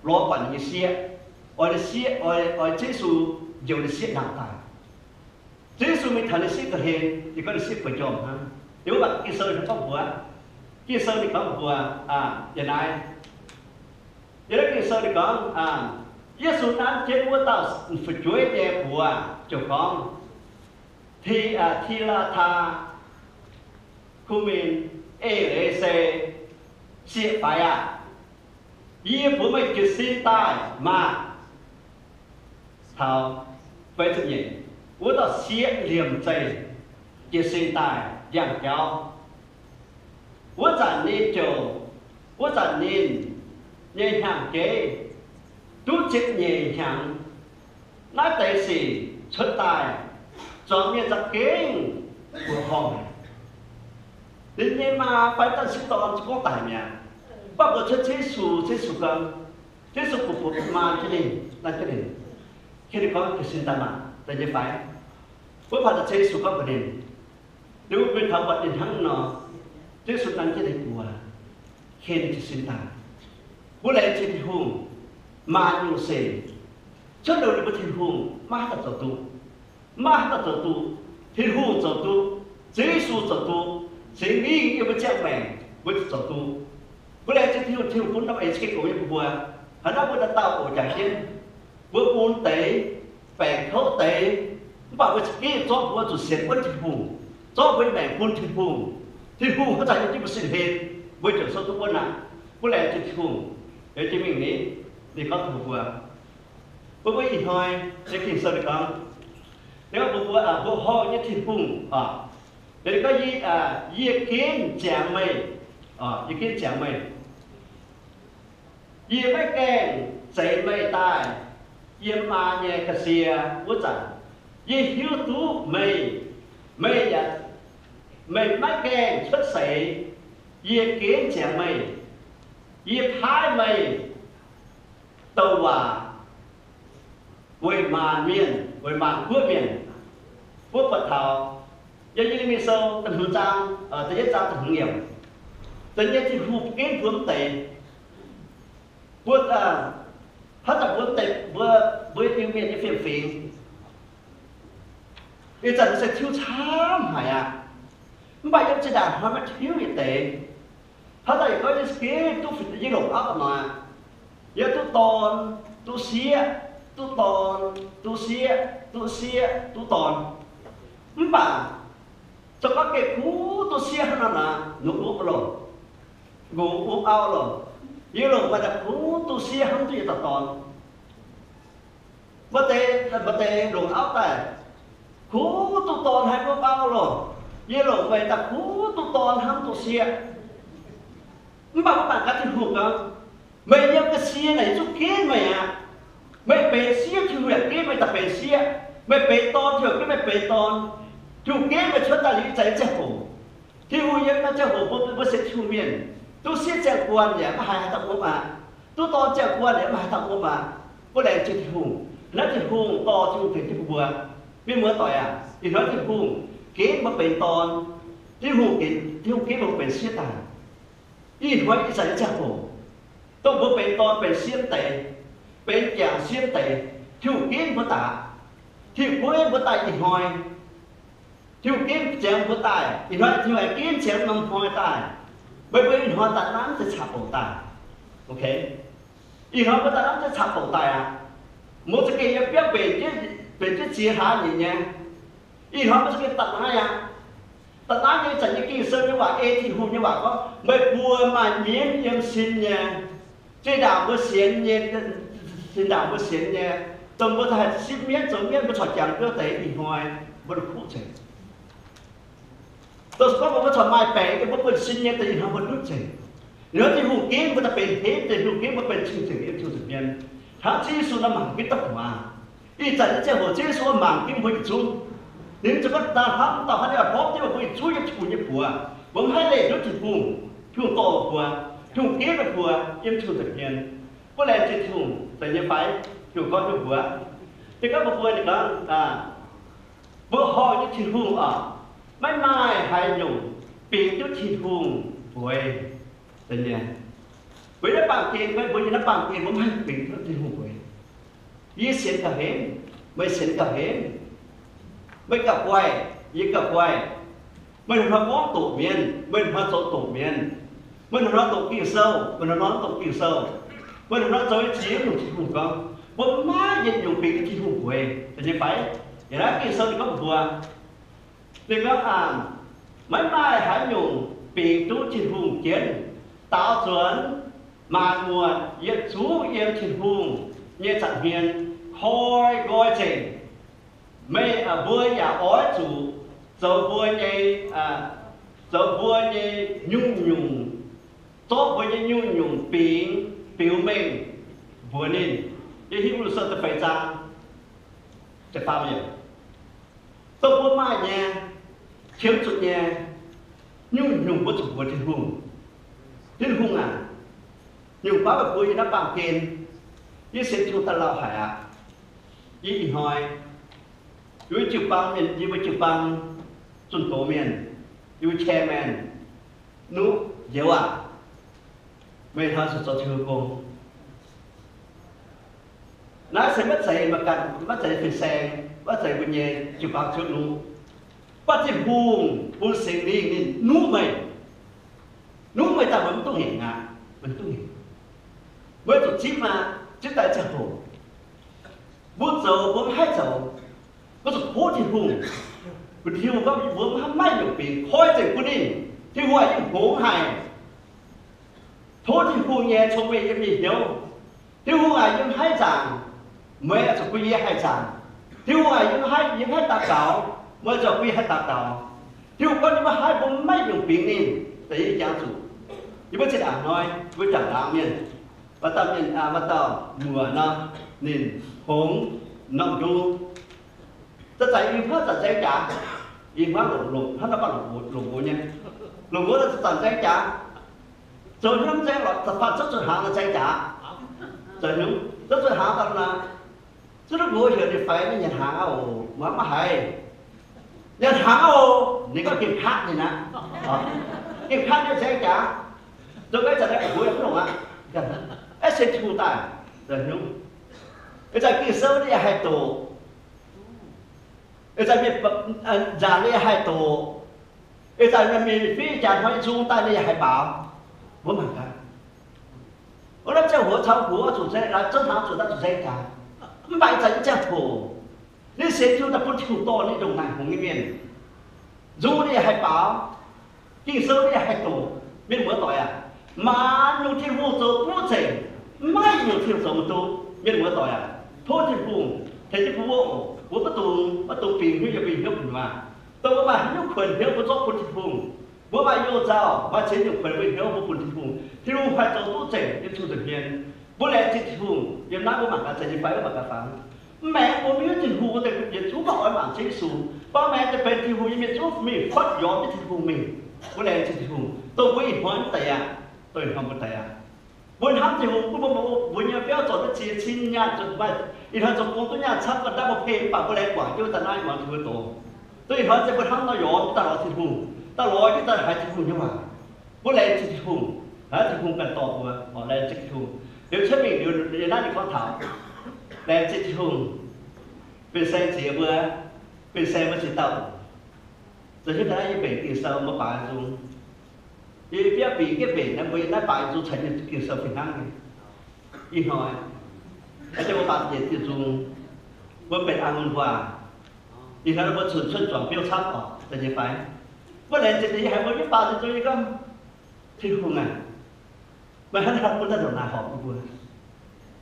lo quản như xếp, ở chế số nhiều là xếp nặng tài, chế số mình thành là xếp cả hình thì có là xếp phải chồng ha, nếu bạn cái sơ nó có vừa kia sơ thì có một vừa giờ này giờ đó kia sơ thì có Giêsu nói trên của tao phải chuối để của chồng con thì là tha của mình sẽ phải ý của mình chỉ xin tài mà thảo phải thực hiện của tao sẽ liềm dày chỉ xin tài giảng giáo我在你做，我在你影響嘅，都接影響，那第時出大，上面就經活紅，你嘛phải當識當個大名，包括出這數講，這數不嘛這裡，那這裡，佢哋講佢先得嘛，但係phải，我怕就這數講不定，如果佢頭不定響呢？thế số năng cái này của khen thì xin ta bố lẽ trên thì hùng mà nhiều sể trước đầu đi bố thì hùng mà ta tổ tu thì hùng tổ tu chế số tổ tu chế nghi cái bố trang mẹ bố tổ tu bố lẽ trên thì hùng cũng nằm ở cái cổ của bố hắn đã bố đã tạo ổ chẳng trên bố bốn tế bèn khấu tế bảo bố cái cho bố chủ xếp bố thì hùng cho bố mẹ bố thì hùng thì hùngเขาใจที่มันสิ้นเหตุไว้จนสุดทุกวันน่ะผู้แลจะหงเดี๋ยวจะมีอย่างนี้นี่เขาถูกว่าผู้ว่าอีกหน่อยจะกินสลัดกันเดี๋ยวผู้ว่าผู้ห่อเนี่ยที่หงเดี๋ยวก็ยี่กินแจงไม่ยี่กินแจงไม่ยี่ไม่แกงใจไม่ตายยี่มาเนี่ยกระเสียวัวจันยี่หิวตู้ไม่อยาก mình mãi kèn xuất sấy ye kiến chèn mày ye phái mày tàu hòa với màn miền với màn quốc miền quốc Phật thảo do như mình sâu tầm hướng trang ở thế trang tầm hướng nghiệp tự nhiên thì hụt kiến vướng tệ vượt hết tập vướng tệ với tiêu miền như phiền phiền bây giờ nó sẽ thiếu chám hả ạ bây giờ chỉ đàn nó mới thiếu như tệ hết tại có những cái tôi phải như lục áo mà giờ tôi tòn tôi xía tôi tòn tôi xía tôi tòn bà cho các cái cú tôi xía nó là nó úp rồi ngủ úp ao rồi như lục mà đặt cú tôi xía không tôi tập tòn bất tệ lục áo tại cú tôi tòn hay úp ao rồi như lục về đặt cú tôi tòn không tôi xía bà các bạn các hụt không mày nhớ cái xía này chút kiến mày à mày bể xía thì huyệt kiến mày tập bể xía mày bể ton thì cái mày bể ton chú kiến mày xuất ta lý chạy chạy hổ thì hụt nhớ nó chạy hổ bố sẽ chú miền tôi xía chạy quan nhé mà hai thằng bố mà tôi to chạy quan nhé mà hai thằng bố mà có lẽ chỉ hùng nó thì hùng to chú thì vừa biết mới tỏi à thì nó thì hùng kiến mà bể ton thì hùng kiến mà bể xía tài ý nói cái giải trang hồ tôi bố bề to bề xiên tệ bề chàng xiên tệ thiếu kiến bố tạ thiếu quế bố tài thì hỏi thiếu kiến chàng bố tài thì nói thiếu ai kiến chàng nằm hỏi tài bởi vì họ ta nắm sẽ chạp bổ tài ok ý nói bố ta nắm sẽ chạp bổ tài à một cái gì biết về chứ chia há nhỉ nha ý nói bố cái tận hai à tận nói như chẳng như kinh sơn như bà ê thì hùng như bà có mày bùa mà miếng em xin nha chơi đảo bữa xiên nha xin đảo bữa xiên nha tổng bữa thầy xin miếng giống miếng bữa trò chẳng cơ tế thì hoài bữa được khúc chảy tôi có một bữa trò mai bẻ cái bữa xin nha thì họ bữa nước chảy nếu thì hùng kiến bữa ta bền hết thì hùng kiến bữa bền chương trình em chương trình nhân hãng chi số năm mảng cái tóc mà ý chẳng như chơi hồ chi số mảng kim hồi chung nên cho các ta hấp tao hay là bóp thế mà કોઈ chú nhập chủ nhập của bấm hai lệ nó chỉ vùng chuồng tổ của chuồng kiến là của em chuồng thực hiện có lẽ chỉ chuồng tại như phải chuồng con chuồng của thì các bậc vua thì có bữa họ như chỉ vùng ở mai mai hay nhung biển như chỉ vùng vui tại nhỉ với nó bằng tiền với nó bằng tiền bấm hai biển nó chỉ vùng vui ý xịn cả hết mới xịn cả hết mới cặp quay, với cặp quay, mình nói có tổ miền, mình nói tổ miền, mình nói tổ kỳ sâu, mình nói tổ kỳ sâu, mình nói giới chiến của chính phủ con, bố má dân dùng bị cái chính phủ về, thì như phải, thì đó kỳ sâu thì có một vừa, thì có mấy mai hãy dùng bị chú chính phủ chiến, tạo chuẩn mà nguồn yên chú yên chính phủ như chẳng hiền khôi gọi trình mấy vua nhà ói chủ dầu vua như nhung nhung tốt vua như nhung nhung biển biểu mình vua nên như hiểu được sự phải raจะphá bây giờ tôi vua mai nhà chiếm chủ nhà nhung nhung vua chủ vua thiên hùng à nhung phá bậc vua như nó bằng tiền như sẽ chúng ta lao hải à như hỏi với chụp băng miền như với chụp băng tuần tổ miền như chairman nú dễ à về thao sự cho chưa cô nói sẽ mất dạy mà cần mất dạy phải xem mất dạy bên nhà chụp băng trước nú bắt chụp buông sinh đi nên nú mày ta vẫn tu hiển à vẫn tu hiển với tổ chức mà chúng ta chưa hồ bút dầu bút hai dầu có sự cố thì hùng, vì thiếu có bị vướng hăm may được bị khói từ quân đi, thì hoài những cố hài, thốt thì hùng nhẹ trong về cái gì đâu, thì hoài những hai giảng, mới là quy nghĩa hai giảng, thì hoài những hai tạc đạo, mới là quy hai tạc đạo, thì có những hai vướng may được bị nên, đấy giáo chủ, nhưng mà chỉ đã nói với chẳng đạo miền, và tâm miền và tàu mùa năm nên hùng nông du tất cả những phát triển trả yên hóa lục hắn nó có lục ngũ nha lục ngũ là tận trái trả rồi nó trái lọt tập phạt rất hàng là trái trả rồi đúng rất hàng còn là rất ngũ hiểu thì phải nhận hàng ồ mà hay nhận hàng ồ thì có kiểm khác gì nè kiểm khác nó trái trả rồi cái trận này của em đúng không ạ ấy sẽ thu tài rồi đúng cái trận kia sớm đi hai tổ cái trận bị già đi hai tổ cái trận bị phi già phải chung tay đi hai bảo bố mà cả我那叫我炒股主席来正常做得主席㗎，唔係真正圖，你寫條得不條多呢種難紅嘅面，做呢係飽，經收呢係多，面冇袋啊，mà nhiều thiên vụ做不正，ไม่nhiều thiên做唔到，面冇袋啊，拖天vụ，睇天vụ我不懂變佢就變咗唔嘛，到我話有權有不做不天vụ。我話要走，我前有權會曉不本天賦，天賦快做都正，要出人邊，本來天賦要拿我問個正，快我問個反，mẹ我沒有天賦，我哋也做不愛問清楚，把mẹ就เป็น天賦，也沒做沒發揚的天賦沒，本來天賦都不會換地啊，都會換不地啊，本行天賦我本要標準的節親呀，就唔係，然後做工作呀，差個單個配把本來廣州但係往天賦多，對然後就本行到揚得落天賦。ta nói cái ta phải chịu khung nhưng mà bố lên chịu khung chịu khung cần to của họ lên chịu khung nếu chấp mình điều này thì con thảo lên chịu khung bên xe chỉ vừa bên xe mới chỉ tàu rồi chúng ta như biển tiền sâu mà bài dùng như biết bị cái biển nó mới nó bài dùng thành những tiền sâu phải năng này đi hỏi cái cho bạn để tiền dùng mới biển ăn ngon hòa thì nó mới chuẩn chuẩn chuẩn标差哦这些phải不然这里还没有把这做一个天空啊，mà hắn không có đâu nào học được,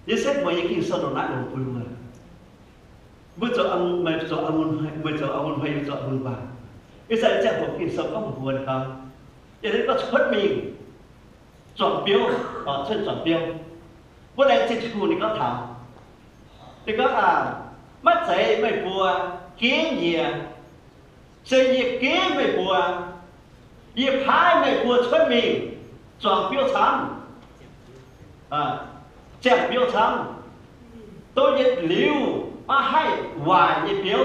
những sách mà những kinh sâu đâu nào được được, bây giờ ông bây giờ ông bà, cái sách chắc học kinh sâu có một buồn không, cho nên có xuất mình, chọn biểu, trên chọn biểu, bữa nay trên khu này có thảo, thì có mất dậy mấy bùa kiến gì这一给美国，一派美国村民装标场，讲标场，都一流还晚一标，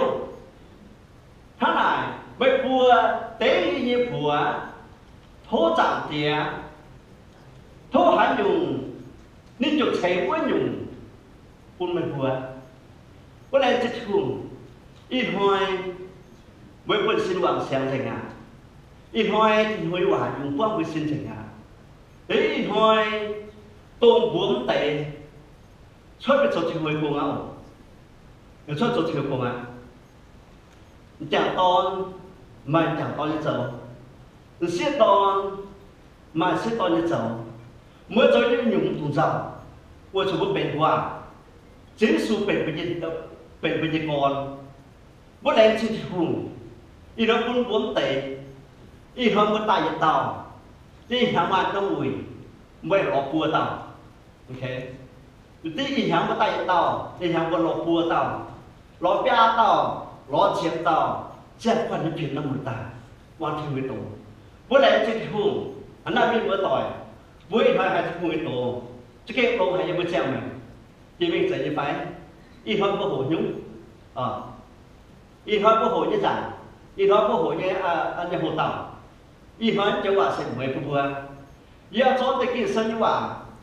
他来美国等一波，拖涨跌，拖还用，你就才不用，不美国，不然这种一会。với quân sinh hoàng xem thành à, ít hoài thì hồi hòa dùng quang với sinh thành à, đấy ít hoài tôm buông tệ, xuất cái số thì hồi cuồng ảo, xuất số thì hồi cuồng à, chẳng to mà chẳng to như dầu, siết to mà siết to như dầu, mới cho những nhung thùng dầu, của chúng tôi bền hòa, chính số bền với nhiệt còn, bữa nay chỉ hùngอีเราบุญบุญเตะอีเขาบุญตายเต่าที่หามาต้องมวยไม่หลอกปัวเต่าโอเคที่อีหางบุญตายเต่าที่หางบุญหลอกปัวเต่าหลอกยาเต่าหลอกเฉียบเต่าแจ้งความผิดน้ำมันตาวันที่ไม่ตรงบุญแรงจะทุ่งอันนั้นมีมือต่อยบุญหายหายจะทุ่งไม่ตรงจะเก็บลงหายยังไม่แจ้งไหมที่ไม่ใส่ยังไงอีเขาก็โหยุ่งอีเขาก็โหยจังอีน้อยก็โหยอันยังโหต่ำอีน้อยจะว่าเสร็จเหมือนผู้บัวยาจ้อนแต่กินสัญญา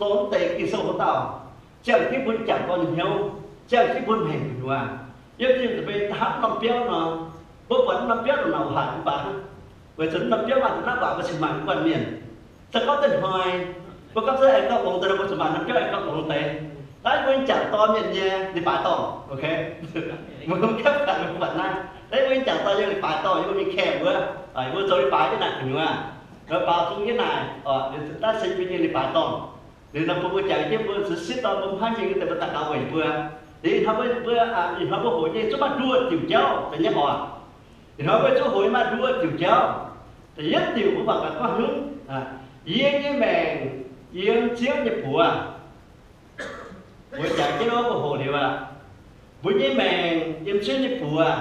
จ้อนแต่กินโซ่หัวต่ำเจ้าที่บุญจับก่อนเหี้ยวเจ้าที่บุญแห่งหัวยาที่จะไปทับน้ำเปี้ยวเนาะพวกวันน้ำเปี้ยวเราหายไปเวลาน้ำเปี้ยวมันน้ำหวานมันสมันกว่าเมียนจะก็เต้นหอยพวกก็จะไอ้ก็ลงแต่เราสมันน้ำเปี้ยวไอ้ก็ลงแต่ได้บุญจับตอนเมียนเนี่ยดีป่าต่อโอเคมันก็แค่กันมันวันนั้นđấy bên chẳng tao như bài to như mình kèm bữa bữa rồi bài cái này hiểu không rồi bảo xuống cái này ta xây bây giờ thì bài to thì nó cũng chạy tiếp bữa sự xích to cũng hai mình cái tao tạo vậy bữa thì họ bữa thì họ có hội như số mà đua tiểu cháu thì nhớ họ thì họ với số hội mà đua tiểu cháu thì rất nhiều của bạn có hướng yên cái mèn yên chiếu nhập của buổi chạy cái đó có hội thì buổi cái mèn yên chiếu nhập của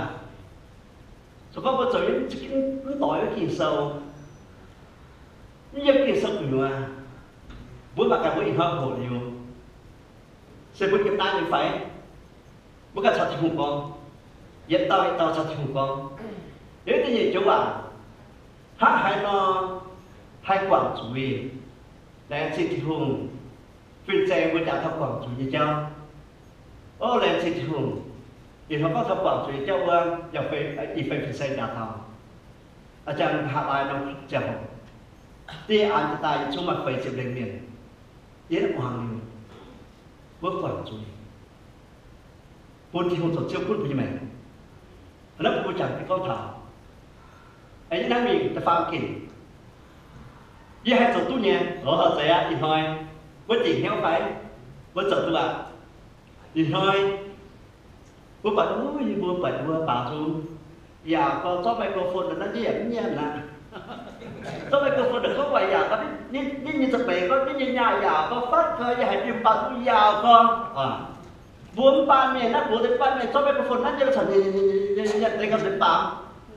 tôi có bao giờ những tỏi cái kiền sâu những kiền sâu nhiều à bữa mà cả bữa in hơn hồ nhiều sẽ bữa kiếm đá như phải bữa cả chặt thùng con hiện tao chặt thùng con nếu cái gì chú à hát hay nó hay quảng chủ ý để chỉ thùng phiên xe với đã thao quảng chủ ý cho ô lên chỉ thùng thì họ có thao quảng chủ ý cho giờ phải đi phải phiên xe đã thaoอาจารย์หาลายน้องเจ้าที่อ่านจะตายช่วงมาไปเจ็บเรียนเมียนเย็นวางอยู่ว่าก่อนจุยปุ่นที่ผมสดเชี่ยวปุ่นพี่แม่แล้วผมจังที่เขาถามไอ้นี่นั่นมีแต่ฟังกินยี่ให้จดตู้เนี่ยhọ sẽอีกหน่อยว่าจริงเหี้ยวไปว่าจดตัวอีกหน่อยว่าปัดโอ้ยว่าปัดว่าป่าจูgiờ có cho microphone là nó dễ nhiên là cho microphone được không vậy giờ có như thực tế có như nhà giờ có phát khơi giờ hãy tìm bằng tôi giàu con vốn ban này nó của đến ban này cho microphone nó như thành nhận thấy gặp đến tám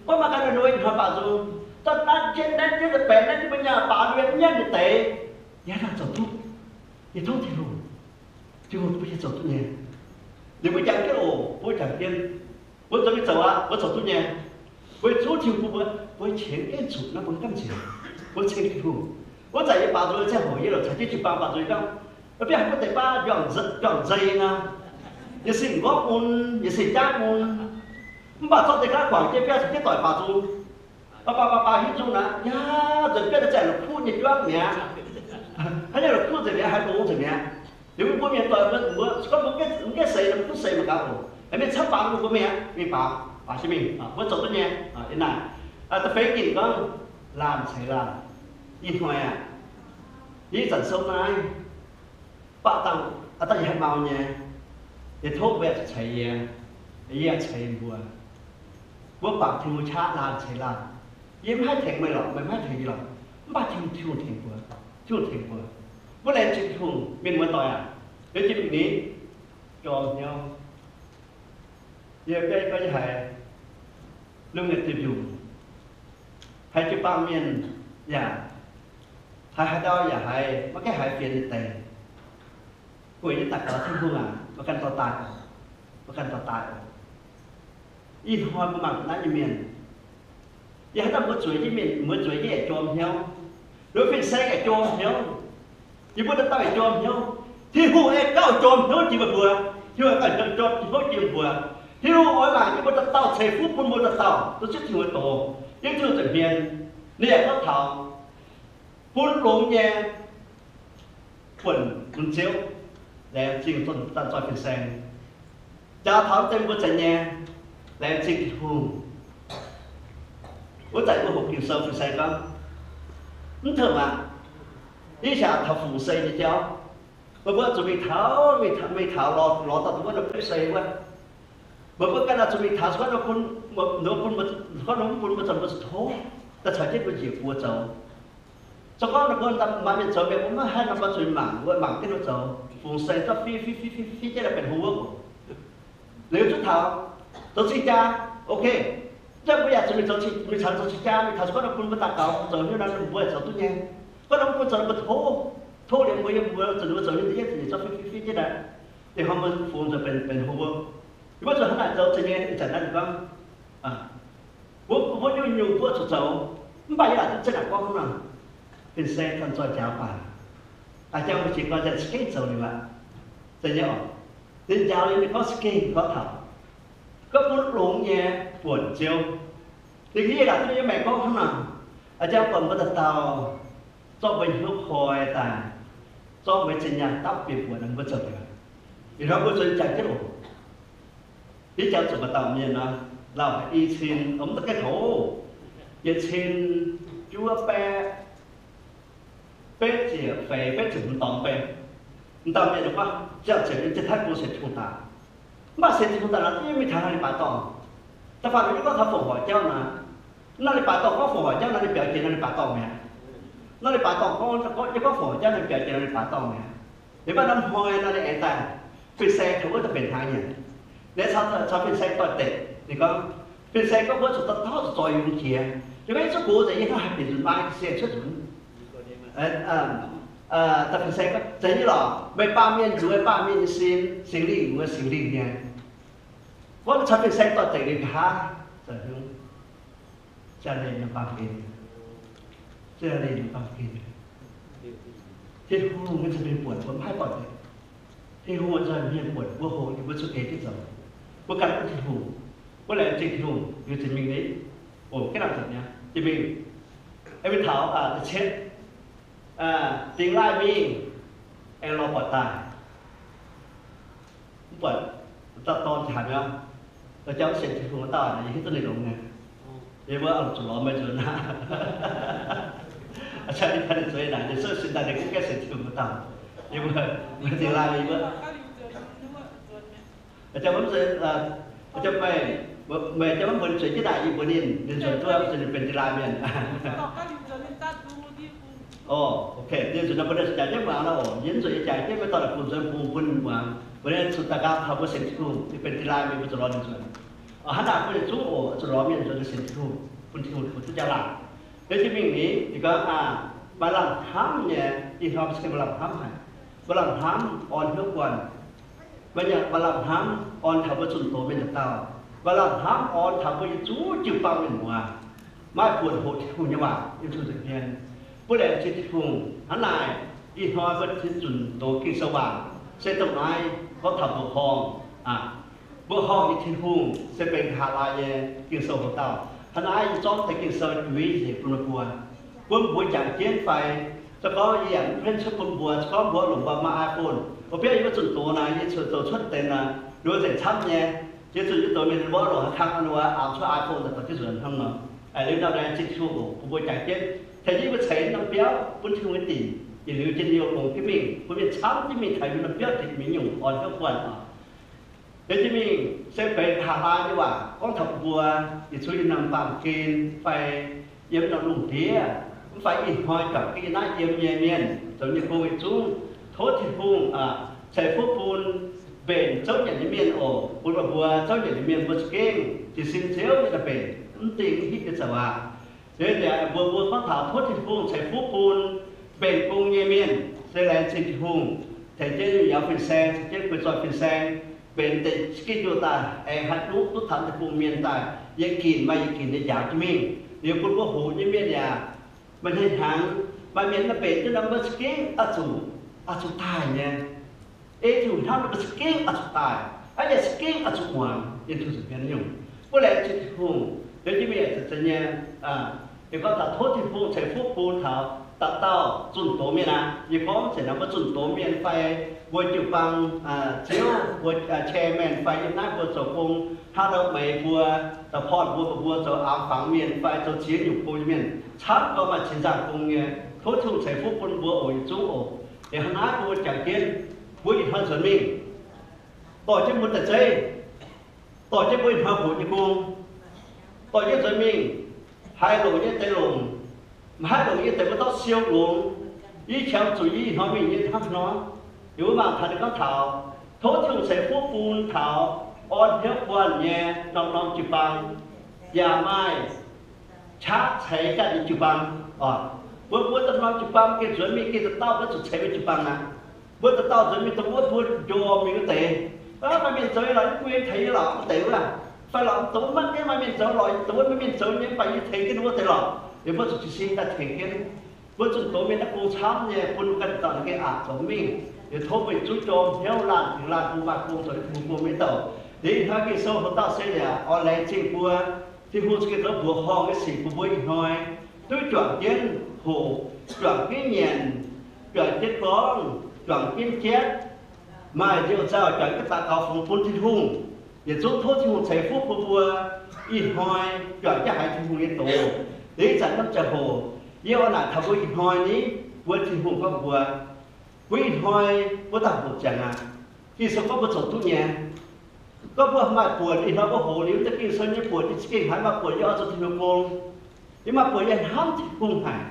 có mà cái nuôi họ bảo dù cho nó trên đến như thực tế nó như bây giờ bảo nguyên nhân thực tế giá là chọn thuốc thì thuốc thì đủ chứ không bây giờ chọn thuốc nhẹ nếu bây giờ cái ổ bây giờ tiên我准备走啊！我走中间，我左条步我前一走那不干钱，我前一步，我在一把桌在后一了，才去把桌讲，那边还不得把养贼呢？也是我们，也是家们，我把做这个广街边直接带把桌，把迄种呢，呀，这边的在了铺你装面，还有了铺这边还不这边，因为我面对我该谁了不谁不搞我。ไอ้เมื่อชักปากลูกก็มีมีปากใช่ไหมว่าจบตัวเนี้ยอีน่ะแต่เฟกกินก็ลานใช้ลานยิ่งหน่อยยิ่งสั่นสมายปะตังตั้งยังเมาเนี่ยเดี๋ยวทุบแบบใช้เยี่ยใช้บัวว่าปากทิวชาลานใช้ลานยิ่งไม่แทงไม่หรอกไม่แทงหรอกบ้าทิวแทงบัวว่าแรงจิตทุ่งเป็นเหมือนต่อยเดี๋ยวจิตแบบนี้จอมเนาะgiờ cái gì hay lương nghiệp tiêu dùng hay cái bao miền dạ hay đo dạ hay mấy cái hay phiền tiền quỷ như tạc ở thiên hương mà cần tỏ tài in hoa mà bằng lá như miền giờ hay ta muốn chuối như miền muốn chuối như chôm nhau đối với xe cái chôm nhau chỉ muốn ta phải chôm nhau thì hù em cao chôm nhau chỉ vừa chưa phải chôm chỉ vừa thì lúc hỏi là những cái tàu chạy phút một tàu tôi chết nhiều tổ những thứ tự nhiên nè nó thảo phun lúng nhẹ quần chiếu để chỉnh tuần tận cho phiền sen cha tháo tên của chạy nhẹ để chỉnh hùng của chạy của hộp kiều sâu phiền sen đó không thường mà đi xả thảo phủ xây như cháu và bữa tụi mình tháo lò tao tụi nó phải xây quá bởi vì cái nào chúng mình tháo xuống nó phun một trận một thố ta phải chết một chiếc của cháu cho con ta mà mình cháu bé cũng nó hai năm bao chuyện mảng cái nó cháu phun xây cho phi chết làเป็นหัวnếu chúng tháo tôi xin cha ok chắc bây giờ chúng mình cháu mình cha mình tháo xuống nó phun một tạc cáo cháu như nó vừa cháu tôi nghe có nó phun trận một thố để mới trận cháu như thế thì cho phi chết là thì họ mới phun rồiเป็นหัวbây giờ hắn lại giàu thì nghe chẳng ăn được bố nhiều bố sụt sầu bây giờ chắc là con không nào thì xe thân cho cháu bà cháu chỉ có chân skate sầu này bạn thì nhớ thì cháu lên có skate có thảo có phút lúng nhẹ buồn chiều thì nghĩ là tôi mẹ con không nào cháu còn có thật tàu cho mình hút hồi ta cho mình trên nhà tóc bị buồn đừng có chợt thì nó có chân chạy chết rồiที่เจ้าจุดประตามเนี่ยนะเราอีชินผมตะแกโถอีชินจัวแปะเป็ดเจี๋ยเฟยเป็ดถึงตองเป็ดตองเนี่ยถูกปะเจ้าเจ๋งจะทักกูเสร็จทุกตามาเสร็จทุกตาแล้วที่ไม่ทางอะไรป่าตองแต่ฝั่งนี้ก็ทำฝงหัวเจ้านะนั่นเลยป่าตองก็ฝงหัวเจ้านั่นเลยเปียกเจนั่นเลยป่าตองเนี่ยนั่นเลยป่าตองก็ฝงหัวเจ้านั่นเปียกเจนั่นเลยป่าตองเนี่ยเดี๋ยวบ้านน้ำหอยนั่นเลยแอนตาฟิเซ่เขาก็จะเป็นทางเนี่ยnếu sau phiên xe tội tệ thì có เป็นเซก็ว่าสุดท้ายจะจอยอยู่เขียจะไม่สักกูจะยังให้เป็นจุดหมายเสียชุดจุดแต่เป็นเซก็จะนี่หรอไม่ป้าเมียนอยู่ไม่ป้าเมียนสิ่งนี้อยู่กับสิ่งนี้เนี่ยว่าฉันเป็นเซต่อแต่เด็กฮะจะถึงจะเรียนน้ำปลากินจะเรียนน้ำปลากินที่หูมันจะเป็นปวดผมให้ปวดที่หูมันจะเป็นปวดว่าหูอยู่บนสุดเอที่สองว่าการที่หูว่าอะไรจริงที่หูอยู่ที่มีนี้โอ้cái nào thật nhá thì mình em biết thảo chết tiếng lai mi em lo bật tài bật ta to chả nhá ta cháu sẽ thì không tài này hết tôi này đúng nè thì bữa ông chủ lo mấy chuyện na chắc đi phải chơi này để sơ sinh ta để cũng cái sẽ thì không tài nhưng mà tiếng lai mi bữa cháu vẫn sẽ cháu mày cháu vẫn sẽ cái đại gì bữa nên đến rồi tôi sẽเป็นกีฬาเมียนโอเคเดี๋ยวสุดท้ายประเด็นจ่ายเจ้ามาแล้วยินสุดจ่ายเจ้าไปตอนคุณจะคุณมาประเด็นสุดท้ายการทำว่าเซ็นทรัลที่เป็นกีฬาเมียนเป็นจุดร้อนส่วนฮันดาเป็นจุดจุดร้อนเมียนจุดเซ็นทรัลคุณที่คุณทุกอย่างเดี๋ยวที่มีนี้อีกก็บาลังห้ามเนี่ยที่เขาใช้บาลังห้ามให้บาลังห้ามอ่อนทุกวันมันอย่างบาลังห้ามอ่อนทำว่าจุดโตเป็นเต่าบาลังห้ามอ่อนทำว่าจู้จิ้วปังเป็นหัวไม่ปวดหัวที่คุณยังว่ายังสุดเพียงผู้ใดจิตทุ่งหันหน้าอีหอยเป็นที่จุดโตกิ่งสว่างเส้นตรงไหนเขาทำบุคองบุคองอีที่ทุ่งเส้นเป็นหาลายกิ่งโซ่ของเต่าหันหน้าอีจ้องแต่กิ่งโซ่วิเศษปุ่นบัวปุ่นบัวจากเจียนไฟจะก็อย่างเพื่อนชอบปุ่นบัวจะก็บัวหลงบัวมาอาปุ่นพอเพื่อนอีว่าจุดโตนะยี่จุดโตชุดเต็มนะโดยเสร็จช้ำเนี่ยยี่จุดโตมีบัวหลงข้างอันว่าเอาช่วยอาปุ่นแต่ตัวที่ส่วนทั้งหมดไอ้เรื่องเราได้จิตทุ่งบัวจากเจียนแต่ที่มันใช้น้ำเปรี้ยวปุ่นที่มันตีอย่าลืมจะเดียวของที่มีปุ่นเป็นช้ำที่มีไทยน้ำเปรี้ยวติดมีหยุ่งอ่อนก็ควรเดี๋ยวที่มีเส้นเป็นหาลายดีกว่าก้อนถับบัวอย่าช่วยนำปามกินไฟเยี่ยมนำลุงเทียไฟอินหอยกับกินน้าเยี่ยมเมียนจนยังโควิดจุ้งโทษที่พุ่งใช้พวกปูนเป็นเจ้าอย่างนี้เมียนโอปูนบัวเจ้าอย่างนี้เมียนบัวสเก่งที่สินเซลจะเป็นตีนที่จะสว่าเดี๋ยวบัวเขาถามโทษที่พุ่งใช้พวกปูนเป็นปูนเยี่ยมเมียนเซเลนที่พุ่งแต่เจ้าอยู่เป็นแซงเจ้าเป็นซอยเป็นแซงเป็นแต่สกิลโยตาฮัดลุกทุกทำแต่ปูเมียนตายยังกินไม่ยังกินในยาที่มีเดี๋ยวคุณว่าหูยังเมียนยามันให้ทางมาเมียนมาเป็นจนนำมาสกิลอาจุตายเนี่ยถูกทำมาสกิลอาจุตายไอ้เนี่ยสกิลอาจุหวานยังถูกสังเกตอยู่เมื่อไรจิตหูเดี๋ยวที่มีจะเนี่ยเดี๋ยวก็ตัดโทษที่พูใช้พวกปูนเท้าตัดเต้าจุนโตเมียนะยี่ป้อมเสร็จแล้วก็จุนโตเมียนไฟบัวจิ๋วปังเจียวบัวแชร์แมนไฟยังน่าบัวโสกงถ้าเราไม่บัวแต่พอดบัวจะเอาฝังเมียนไฟจะเชียอยู่ปูเมียนชัดก็มาชินจากกงเนี่ยทุกทุ่งใส่พวกคนบัวโอยจูโอเดี๋ยวน้าบัวจากเกณฑ์บัวอีกพันส่วนมิ่งต่อเจ้าบุญแต่ใจต่อเจ้าบุญพาหัวยี่กงต่อเจ้าส่วนมิ่งhai lồng như tây lồng hai lồng như tây có tóc siêu lồng ý chèo chủ ý nói mình như thằng nó nếu mà thằng có thảo thốt thường sẽ phúc phun thảo on hiếu quan nhẹ nong chụp bằng nhà mai chát thấy cả đi chụp bằng bữa tao nong chụp bằng cái chuẩn bị cái tao có chụp thấy chụp bằng nè bữa tao chuẩn bị tao bữa cho mình cái tệ mà mình chơi là quên thấy là cái tệ là phải làm tốt mất cái mà mình sợ rồi tốt mà mình sợ nhưng phải thấy cái đua thế rồi để bữa chúng sinh ta thấy cái bữa chúng tôi mình đã cố chăm nhé quân cần tận cái của mình để thôi mình chú cho theo làm thì làm cùng bạc cùng rồi cùng mình tàu để hai cái sau họ ta sẽ là online trên bùa thì hồ cái đó bùa ho cái gì của bùi nói tôi chọn kiến hồ chọn cái nhện chọn cái con chọn cái chết mà giờ sao chọn cái tạ cầu phong phun thiên hùng để chúng thôi thì một chế phúc bùa ít hoi chọn cái hai thiên hùng liên tổ để dẫn nó trở hồ yêu là thằng bùi ít hoi ní bùa thiên hùng có bùa bùi ít hoi bùa tao bùa chẳng khi số có bùa sổ tu nhẹ có bùa mà bùa thì nó có hồ nếu tất nhiên sơn như bùa thì cái hai mà bùa do cho thiên hùng môn nhưng mà bùa yên hám thiên hùng hải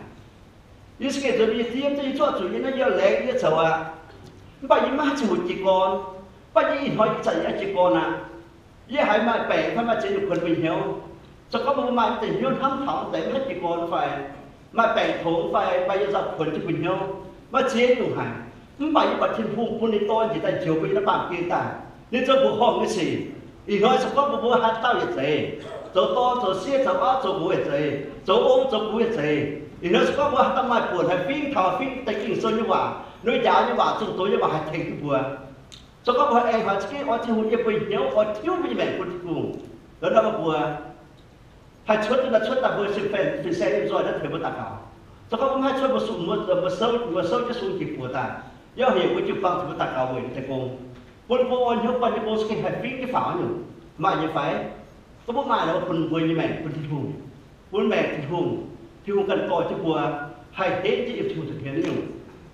như cái rồi đi tiêm cho cho chủ nhân nó do lệ như sao bây giờ mà chỉ một chỉ con bây giờ ít hoi chạy chỉ con àยี่หายมาแปลงถ้ามาเจอคนเป็นเหี้ยว cho có một mai tình yêu thắm thỏm để hết chỉ còn phải mà bèn thủng phải bây giờ dọc quần cho bình nhau mà chế đủ hành bây giờ bạn thiên phung phun đi tôi chỉ tại chiều bây nó bằng kia ta nên cho bộ hòm cái gì thì nói sẽ có một bộ hát tao như thế chỗ to chỗ xe chỗ áo chỗ bùi gì chỗ ôm chỗ bùi gì thì nó sẽ có bộ hát tao mai buồn hay phim thò phim tay kinh sôi như vậy nói giáo như vậy chúng tôi như vậy thành cái bùa cho có bộ em hỏi cái ở trên hôn như bình nhau ở thiếu như vậy quân cùng đó là một bùa hai chuột là chuột ta vừa sự phèn xe rồi đó phải một tạc hảo cho có hai chuột một sâu cho xuống kịp của ta do hiểu cái chụp bằng thì một tạc hảo vậy thầy cô quân vô nhớ bao nhiêu cô sẽ hay phí cái pháo nhỉ mà như phải có bố mà nó quân vừa như mẹ quân thiên hùng quân mẹ thiên hùng cần coi cho bùa hay tết chứ yêu thực hiện nhỉ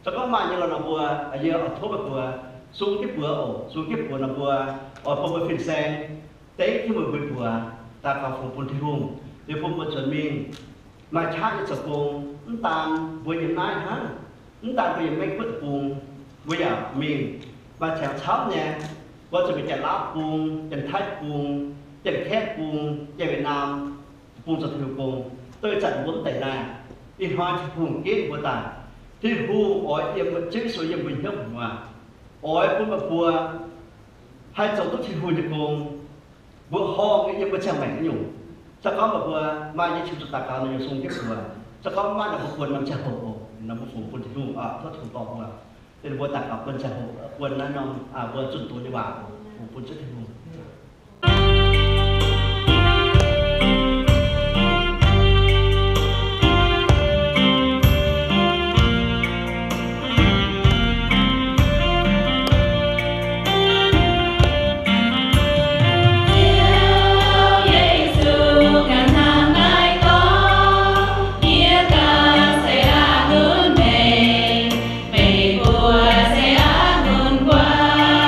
cho có mà như là nó bùa ở giờ ở thốt bùa xuống cái bùa nó bùa ở phòng phèn xe tết khi mà bùa ta có phòng quân thiên hùng để phòng quân chuẩn mình mà chắc cái sập vùng tàn vừa như này hả tàn vừa như mấy quất vùng bây giờ mình và chàng cháu nha cóจะเป็นลาวกรุงเป็นไทยกรุงเป็นแค่กรุงเป็นเวียดนามกรุงสถิตกรุงtôiจัดvốn tại này đi hoa thì vùng kết của ta thì vùng ở yên một chữ số yên bình nhất mà ở cũng mà bùa hai chồng tôi thì vùng thì cùng bùa ho cái yên một trang mảnh nhungจะcó một bùa mai như chúng ta cao như sung kết bùaจะcó mai là một quần nằm chả hồ là một vùng quân thì vùng ở thoát thủ to bùa thì bùa tạc ở quân chả hồ quân nó nằm bùa chuẩn tuổi như bà vùng quân rất thì vùng Hãy subscribe cho kênh Ghiền Mì Gõ để không bỏ lỡ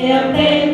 nghiệp tên